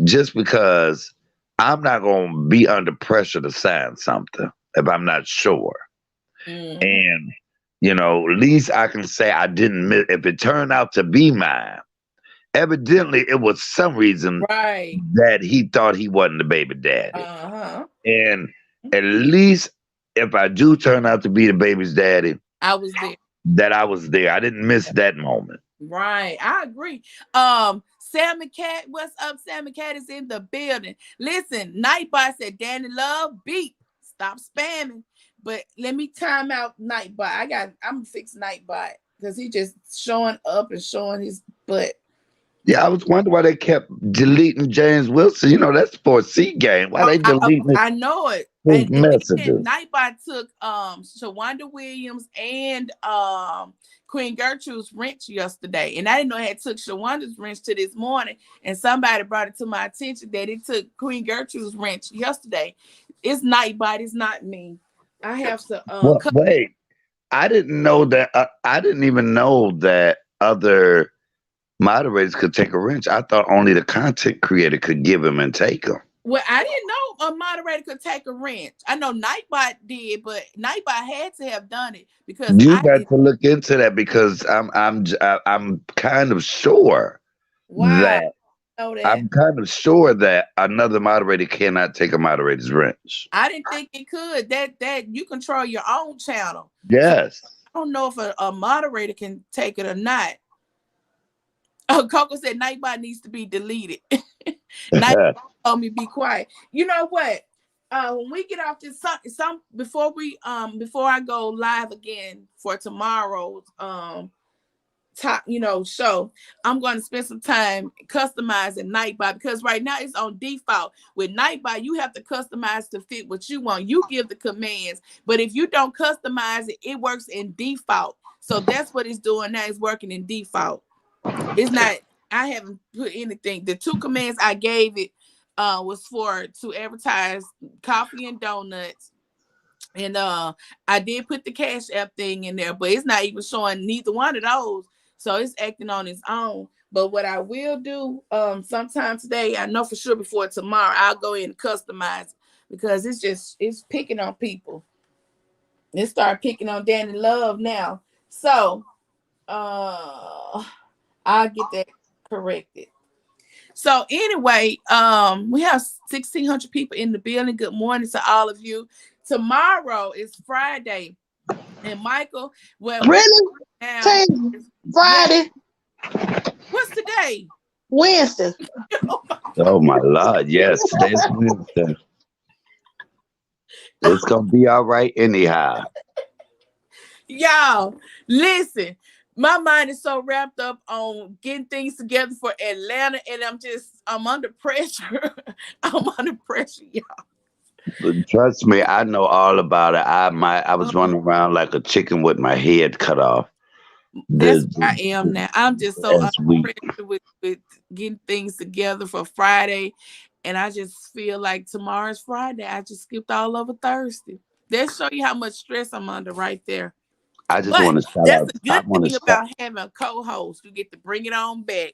just because I'm not going to be under pressure to sign something if I'm not sure. Mm-hmm. And, at least I can say I didn't miss. If it turned out to be mine, evidently it was some reason Right. that he thought he wasn't the baby daddy. Uh-huh. And at least if I do turn out to be the baby's daddy, I was there. that I was there. I didn't miss that moment. Right. I agree. Sammy Cat, what's up? Sammy Cat is in the building. Listen, Nightbot said Danny Love beat. Stop spamming. But let me time out Nightbot. I'm gonna fix Nightbot because he just showing up and showing his butt. Yeah, I was wondering why they kept deleting James Wilson. That's for a C game. Why they deleting I know it. his And then messages? Nightbot took Shawanda Williams and Queen Gertrude's wrench yesterday. And I didn't know it had took Shawanda's wrench to this morning. And somebody brought it to my attention that it took Queen Gertrude's wrench yesterday. It's Nightbot, it's not me. I have to Well, wait, I didn't know that. I didn't even know that other moderators could take a wrench. I thought only the content creator could give them and take them. well, I didn't know a moderator could take a wrench. I know Nightbot did, but Nightbot had to have done it because You I got did. to look into that because I'm kind of sure Wow, that know that. another moderator cannot take a moderator's wrench. I didn't think it could. That you control your own channel. So Yes. I don't know if a moderator can take it or not. Oh, Coco said Nightbot needs to be deleted. Night told me be quiet. You know what? When we get off this some before I go live again for tomorrow's top show, I'm going to spend some time customizing Nightbot because right now it's on default. With Nightbot you have to customize to fit what you want. You give the commands, but if you don't customize it, it works in default. So that's what it's doing now. It's working in default. It's not, I haven't put anything. The two commands I gave it was for to advertise coffee and donuts. And I did put the Cash App thing in there, but it's not even showing neither one of those. So it's acting on its own. But what I will do, sometime today, I know for sure before tomorrow, I'll go in and customize, because it's picking on people. It start picking on Danny Love now. So I'll get that corrected. So anyway, we have 1,600 people in the building. Good morning to all of you. Tomorrow is Friday, and Michael, well, we Really? now, Say yeah. Friday, What's today? Wednesday. Oh my Lord, yes, today's Wednesday. It's gonna be all right anyhow. Y'all, listen. My mind is so wrapped up on getting things together for Atlanta, and I'm under pressure. I'm under pressure, y'all. But trust me, I know all about it. I was Um, running around like a chicken with my head cut off that's this, where I am now. I'm just so under last week. pressure with getting things together for Friday, and I just feel like tomorrow's Friday. I just skipped all over Thursday. That show you how much stress I'm under right there. I just But want to shout that's out. the I good want to thing shout. about having a co-host. You get to bring it on back.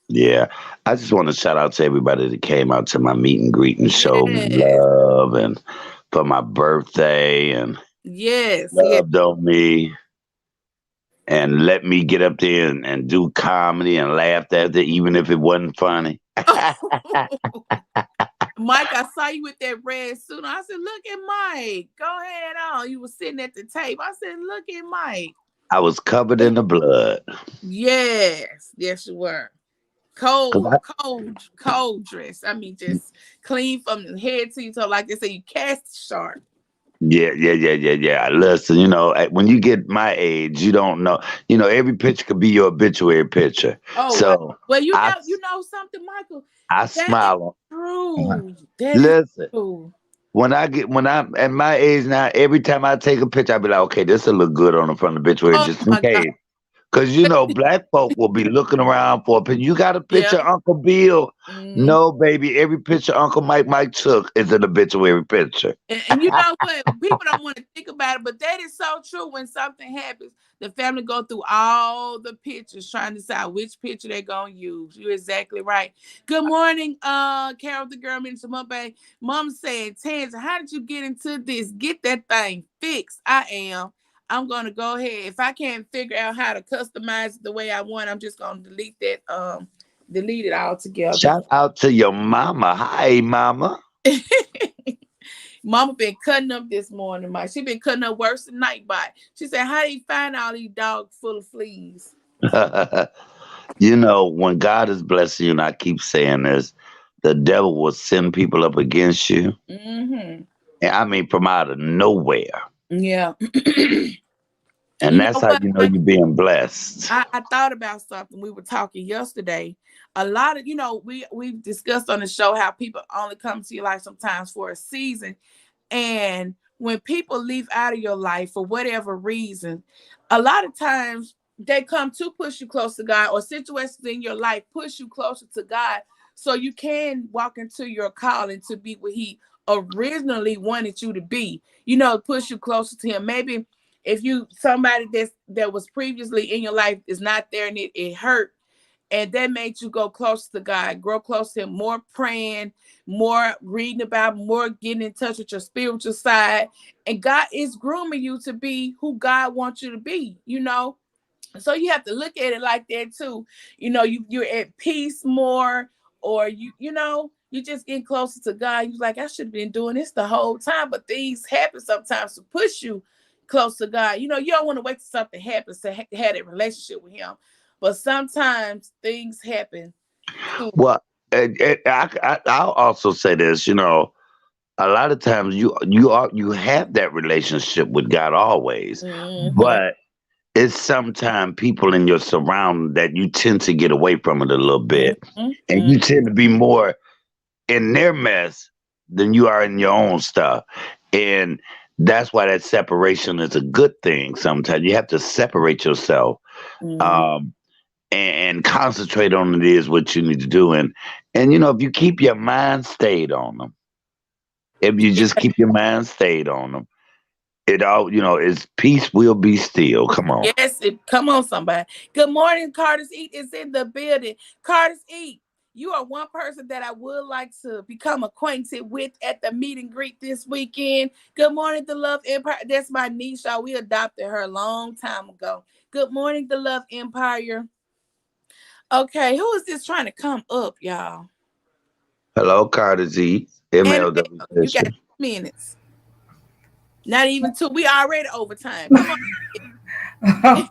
Yeah, I just want to shout out to everybody that came out to my meet and greet and showed me Yes, love and for my birthday and yes, yes. loved on me and let me get up there and do comedy and laughed at it even if it wasn't funny. Mike, I saw you with that red suit. I said, "Look at Mike. Go ahead on." You were sitting at the table. I said, "Look at Mike." I was covered in the blood. Yes, yes, you were. 'Cause Cold, cold, cold dress. I mean, just clean from the head to your toe. Like they say, you cast sharp. yeah. Listen, when you get my age, you don't know. Every picture could be your obituary picture. Oh wow. So Well, I, you know something, Michael. I That is smile on. true. That is Listen, true. when I'm at my age now, every time I take a picture, I be like, okay, this will look good on the front of the obituary Oh just in my God. case. Because black folk will be looking around for a picture. You got a Yeah. picture, Uncle Bill? Mm. No, baby. Every picture Uncle Mike took is an obituary picture. And you know what? People don't want to think about it, but that is so true. When something happens, the family go through all the pictures trying to decide which picture they're gonna use. You're exactly right. Good morning, Carol, the girl, Minister Mumbai. Mom saying, Tansy, how did you get into this? Get that thing fixed. I am. I'm gonna go ahead. If I can't figure out how to customize it the way I want, I'm just gonna delete it altogether. Shout out to your mama. Hi, mama. Mama been cutting up this morning, Mike. She been cutting up worse than Nightbot. She said, "How do you find all these dogs full of fleas?" When God is blessing you, and I keep saying this, the devil will send people up against you. Mm-hmm. And I mean, from out of nowhere. Yeah. And You that's know how what, you know Mike? you're being blessed. I thought about something. We were talking yesterday. A lot of, we discussed on the show how people only come to your life sometimes for a season. And when people leave out of your life for whatever reason, a lot of times they come to push you close to God, or situations in your life push you closer to God so you can walk into your calling to be what He originally wanted you to be, push you closer to Him. Maybe if you somebody that was previously in your life is not there and it hurt, and that made you go close to God, grow close to Him, more praying, more reading about, more getting in touch with your spiritual side. And God is grooming you to be who God wants you to be. So you have to look at it like that too. You're at peace more, or you just getting closer to God. You're like, I should have been doing this the whole time, but things happen sometimes to push you close to God. You don't want to wait till something happens to have a relationship with Him, but sometimes things happen to. Well, I'll also say this. A lot of times you have that relationship with God always, Mm-hmm, but it's sometimes people in your surrounding that you tend to get away from it a little bit, and mm-hmm, you tend to be more in their mess than you are in your own stuff, and that's why that separation is a good thing. Sometimes you have to separate yourself. mm-hmm. Um, and concentrate on it is what you need to do. And if you keep your mind stayed on them, if you just keep your mind stayed on them, it all is peace will be still. Come on. Yes, come on, somebody. Good morning, Carter's Eat is in the building. Carter's Eat, you are one person that I would like to become acquainted with at the meet and greet this weekend. Good morning, the Love Empire. That's my niece, y'all. We adopted her a long time ago. Good morning, the Love Empire. Okay, who is this trying to come up, y'all? Hello, Carter Z, And MLW you got Station. 2 minutes. Not even two. We already overtime. Come on.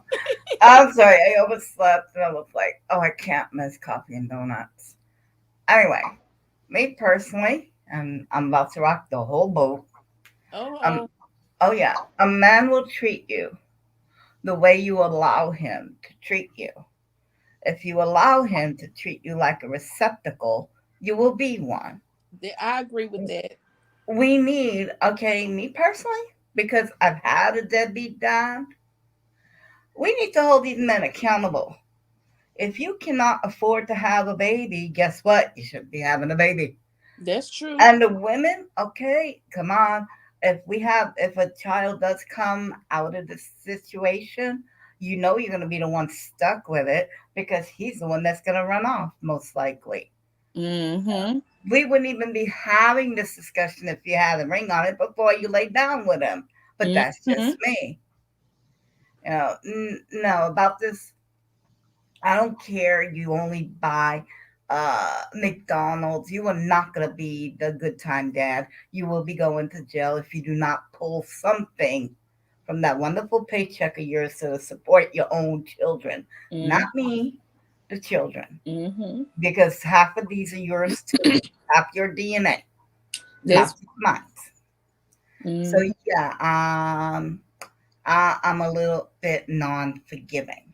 I'm sorry, I overslept and I was like, oh, I can't miss coffee and donuts. Anyway, me personally, and I'm about to rock the whole boat. Um, Oh, oh yeah, a man will treat you the way you allow him to treat you. If you allow him to treat you like a receptacle, you will be one. I agree with that. We need, okay, me personally, because I've had a deadbeat dad, we need to hold these men accountable. If you cannot afford to have a baby, guess what? You shouldn't be having a baby. That's true. And the women, okay, come on. If a child does come out of this situation, you know you're going to be the one stuck with it because he's the one that's going to run off, most likely. Mm-hmm. We wouldn't even be having this discussion if you had a ring on it before you lay down with him. But that's Mm-hmm. just me. No, about this, I don't care. You only buy McDonald's. You are not going to be the good time dad. You will be going to jail if you do not pull something from that wonderful paycheck of yours to support your own children. Not me, the children. Mm-hmm. Because half of these are yours too. Half your DNA, half That's mine. So mm-hmm. yeah, I'm a little bit non-forgiving.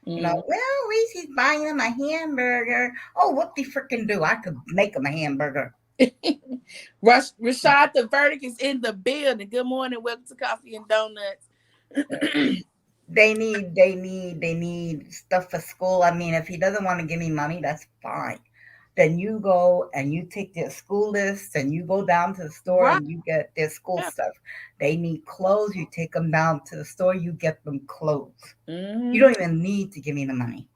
Well, at least he's buying him a hamburger. Oh, what the freaking do? I could make him a hamburger. Rashad, the verdict is in the building. Good morning. Welcome to Coffee and Donuts. They need stuff for school. I mean, if he doesn't want to give me money, that's fine. Then you go and you take their school list and you go down to the store Right. and you get their school Yeah. stuff. They need clothes. You take them down to the store. You get them clothes. You Mm-hmm. don't even need to give me the money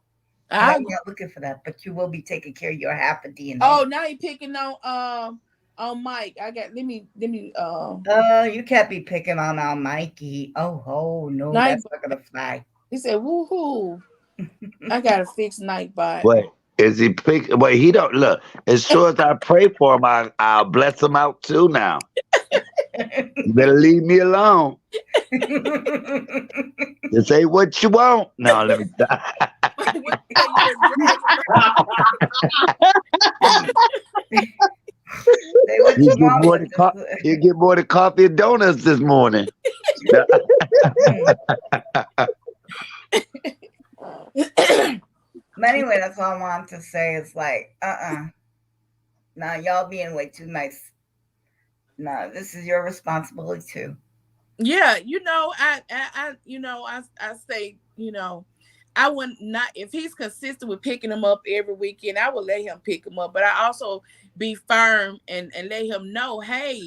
because I I'm agree. not looking for that. But you will be taking care of your half a DNA. Oh, now you picking on Mike. I got let me You can't be picking on our Mikey. Oh no, Nightbot. that's not gonna fly. He said, woohoo. I gotta fix Nightbot. Wait, is he pick? Wait, he don't look. As sure as I pray for him, I'll bless him out too. Now you better leave me alone. Just say what you want. No, let me stop. What you say? You better drag him. Say what You you get want, more but than just you get more than coffee and donuts this morning. But anyway, that's all I want to say. Is like, Nah, y'all being way too nice. Nah, this is your responsibility too. Yeah, I say, I would not if he's consistent with picking him up every weekend. I would let him pick him up, but I also be firm and let him know, hey,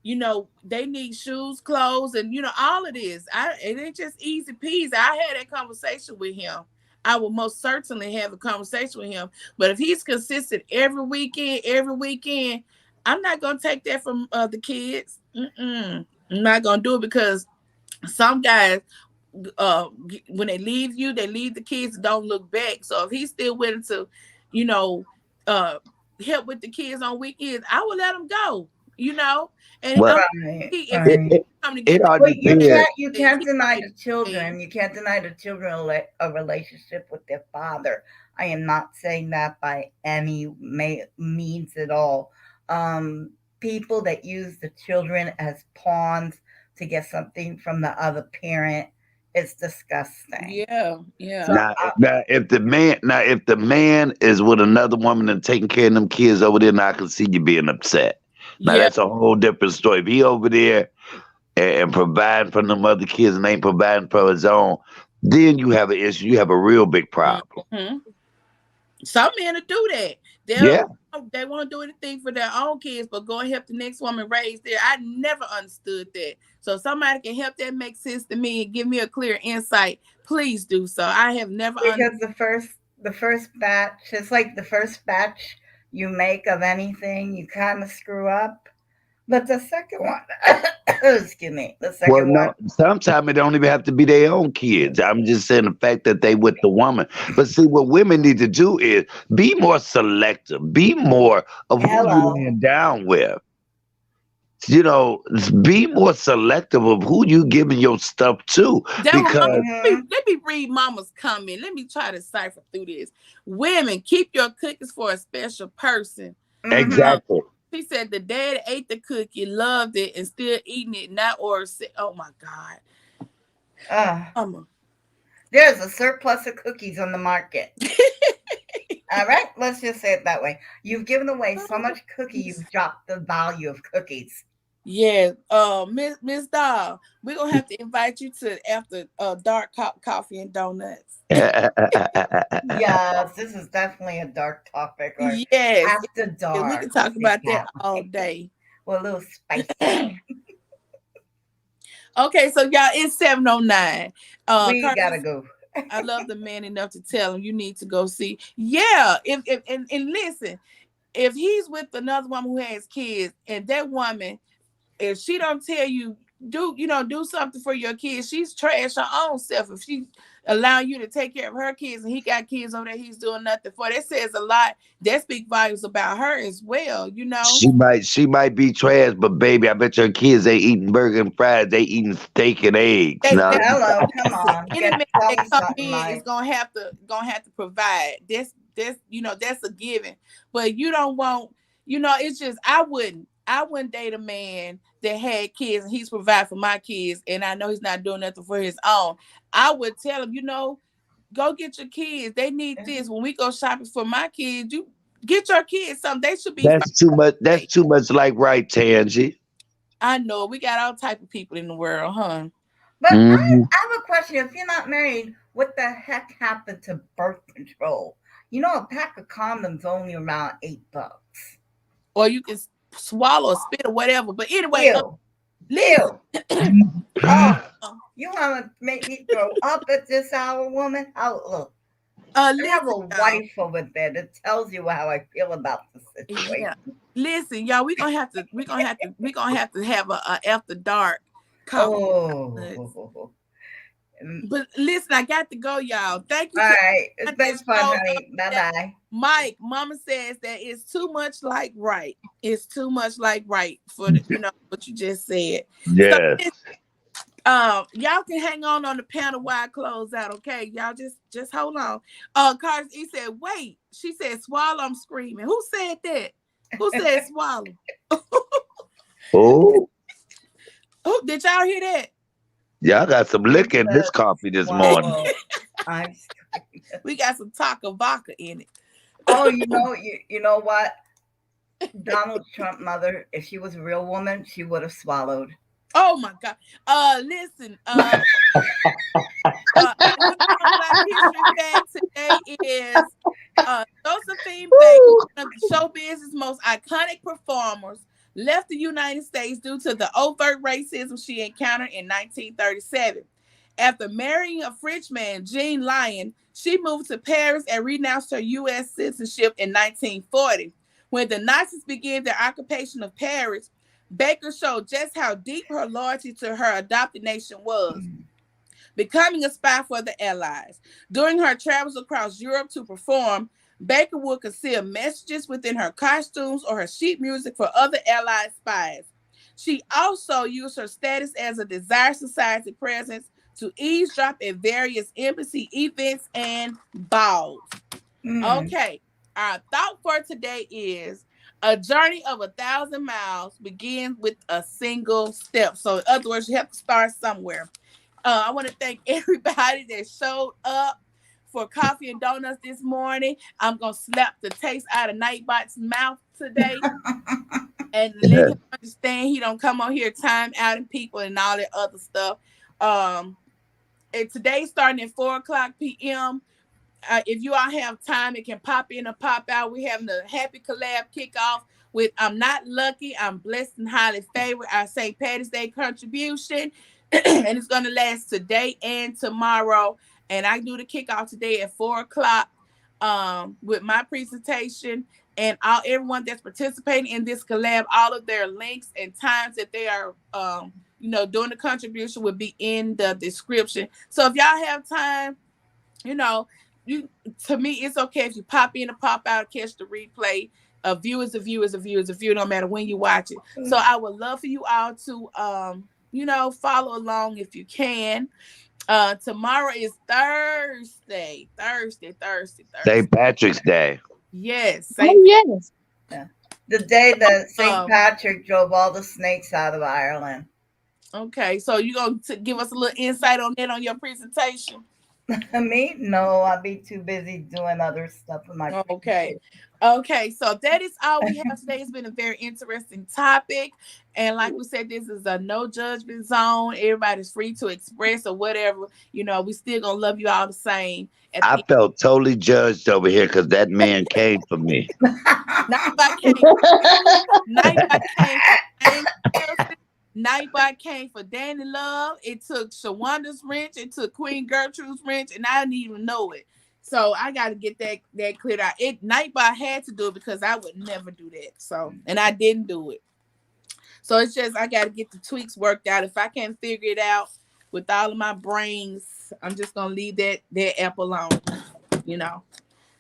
they need shoes, clothes, and all of this. It ain't just easy peasy. I had that conversation with him. I will most certainly have a conversation with him. But if he's consistent every weekend, I'm not gonna take that from the kids. I'm not gonna do it because some guys, when they leave you, they leave the kids and don't look back. So if he's still willing to, you know, uh, help with the kids on weekends, I will let him go. And Well, Right, if he it right. it, coming to it get all But depends. you he can't deny might the pay. children. You can't deny the children a relationship with their father. I am not saying that by any means at all. Um, People that use the children as pawns to get something from the other parent, it's disgusting. Yeah, So, yeah, Now if the man is with another woman and taking care of them kids over there, now I can see you being upset. Now yeah. that's a whole different story. If he over there and providing for them other kids and ain't providing for his own, then you have an issue. You have a real big problem. Hmm. Some men will do that. They'll Yeah. they won't do anything for their own kids, but go and help the next woman raise their. I never understood that. So if somebody can help that make sense to me and give me a clear insight, please do so. I have never understood. Because the first batch, it's like the first batch you make of anything, you kind of screw up. But the second one, excuse me, the Well, second one, no, sometimes it don't even have to be their own kids. I'm just saying the fact that they with the woman. But see, what women need to do is be more selective, be more of who you hello. laying down with. You know, be more selective of who you giving your stuff to, That was my because Mm-hmm. let me read mama's comment. Let me try to cipher through this. Women, keep your cookies for a special person. Mm-hmm. Um, exactly. she said the dad ate the cookie, loved it, and still eating it, not or oh my God. Uh, Mama. there's a surplus of cookies on the market. All right, let's just say it that way. You've given away so much cookie, you've dropped the value of cookies. Yeah, Miss Doll, we're gonna have to invite you to after dark coffee and donuts. Yes, this is definitely a dark topic, or Yes, after we dark. can Let's talk say it about that that all way. day. We're a little spicy. Okay, so y'all, it's 7:09. We gotta Curtis, go. I love the man enough to tell him you need to go see. Yeah, if and listen, if he's with another woman who has kids, and that woman, if she don't tell you do something for your kids, she's trash her own self. If she allow you to take care of her kids and he got kids over there he's doing nothing for, that says a lot. That speaks volumes about her as well. She might be trash, but baby, I bet your kids they eating burger and fries, they eating steak and eggs. They, Now they let me Hello, stop. come listen, on. any Get man tell that me come something, in is Mike. gonna have to provide. That's a given. But you don't want, it's just I wouldn't date a man that had kids and he's providing for my kids and I know he's not doing nothing for his own. I would tell him, go get your kids. They need this. When we go shopping for my kids, you get your kids something. They should be first. That's too much. That's too much like right, Tangy. I know we got all type of people in the world, huh? But Hmm. I have a question. If you're not married, what the heck happened to birth control? You know, a pack of condoms only around $8. Or you can swallow or spit or whatever. But anyway, Ew, listen. ew. Oh, uh, you want to make me throw up at this hour, woman? Oh, look. I have listen, a y'all. wife over there that tells you how I feel about the Yeah. situation. Listen, y'all, we gonna have a after dark coffee. Nuts. Oh. But listen, I got to go, y'all. Thank you All to right. It's everybody been that fun, showed up honey. Bye today. bye. Mike, Mama says that it's too much like right. It's too much like right for what you just said. So Yes. y'all can hang on the panel while I close out, okay? Y'all just hold on. Carlos he said, wait. She said, swallow, I'm screaming. Who said that? Who said swallow? Oh, Oh, did y'all hear that? y'all got some Who liquor in this said coffee this morning. swallow? I We got some taco vodka in it. Oh, you know what? Donald Trump mother, if she was a real woman, she would have swallowed. Oh my God. Listen, on Black History Fact today is Josephine Baker, Woo. one of the showbiz's most iconic performers, left the United States due to the overt racism she encountered in 1937. After marrying a Frenchman, Jean Lyon, she moved to Paris and renounced her U.S. citizenship in 1940. When the Nazis began their occupation of Paris, Baker showed just how deep her loyalty to her adopted nation was, becoming a spy for the Allies. During her travels across Europe to perform, Baker would conceal messages within her costumes or her sheet music for other Allied spies. She also used her status as a desired society presence to eavesdrop at various embassy events and balls. Mm. Okay, our thought for today is a journey of 1,000 miles begins with a single step. So, in other words, you have to start somewhere. I want to thank everybody that showed up for coffee and donuts this morning. I'm gonna slap the taste out of Nightbot's mouth today and let him understand he don't come on here time outing people and all that other stuff. Um, today starting at 4 o'clock p.m. If you all have time, it can pop in or pop out. We're having a happy collab kickoff with I'm Not Lucky, I'm Blessed and Highly Favored, our St. Patty's Day contribution. And it's going to last today and tomorrow. And I do the kickoff today at 4 o'clock with my presentation. And everyone that's participating in this collab, all of their links and times that they are doing the contribution will be in the description. So if y'all have time, you know, you to me it's okay if you pop in or pop out, catch the replay. A view is a view is a view is a view, no matter when you watch it. So I would love for you all to follow along if you can. Tomorrow is Thursday. St. Patrick's Day. Yes, Oh, St. yes. Yeah. The day that St. Um, Patrick drove all the snakes out of Ireland. okay, so you gonna give us a little insight on that on your presentation? Me? No, I'll be too busy doing other stuff in my Okay. presentation. Okay, so that is all we have today. It's been a very interesting topic. And like we said, this is a no judgment zone. Everybody's free to express or whatever. We still gonna love you all the same. At I the felt totally judged over here because that man came for me. Nightbot came for you. Nightbot came for James Wilson. Nightbot came for Danny Love. It took Shawanda's wrench. It took Queen Gertrude's wrench, and I didn't even know it. So I got to get that cleared out. Nightbot had to do it because I would never do that. So, and I didn't do it. So it's just I got to get the tweaks worked out. If I can't figure it out with all of my brains, I'm just gonna leave that app alone. You know.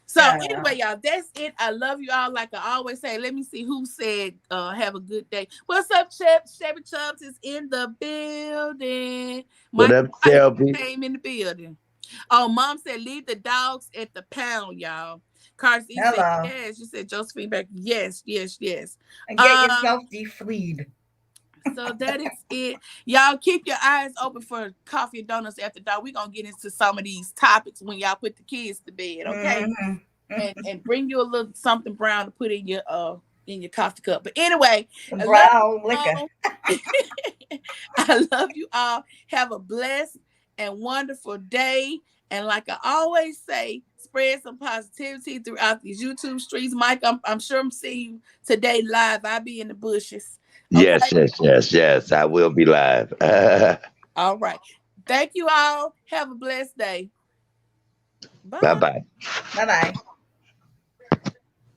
So Yeah. anyway, y'all, that's it. I love you all. Like I always say, let me see who said have a good day. What's up, Chevy Chubbs is in the building. What My up, wife Shelby? came in the building. Oh, mom said leave the dogs at the pound, y'all. Carson said Hello. yes. You said Josephine back. Yes. And get Um, yourself defleed. so that is it. Y'all keep your eyes open for coffee and donuts after dark. We're gonna get into some of these topics when y'all put the kids to bed, okay? Mhm. And bring you a little something brown to put in your coffee cup. But anyway, I love Brown you liquor. all. I love you all. Have a blessed and wonderful day. And like I always say, spread some positivity throughout these YouTube streets. Mike, I'm sure I'm seeing you today live. I'll be in the bushes. Yes, Okay. yes, yes, yes. I will be live. Bye All right. Thank you all. Have a blessed day. Bye. bye. Bye bye.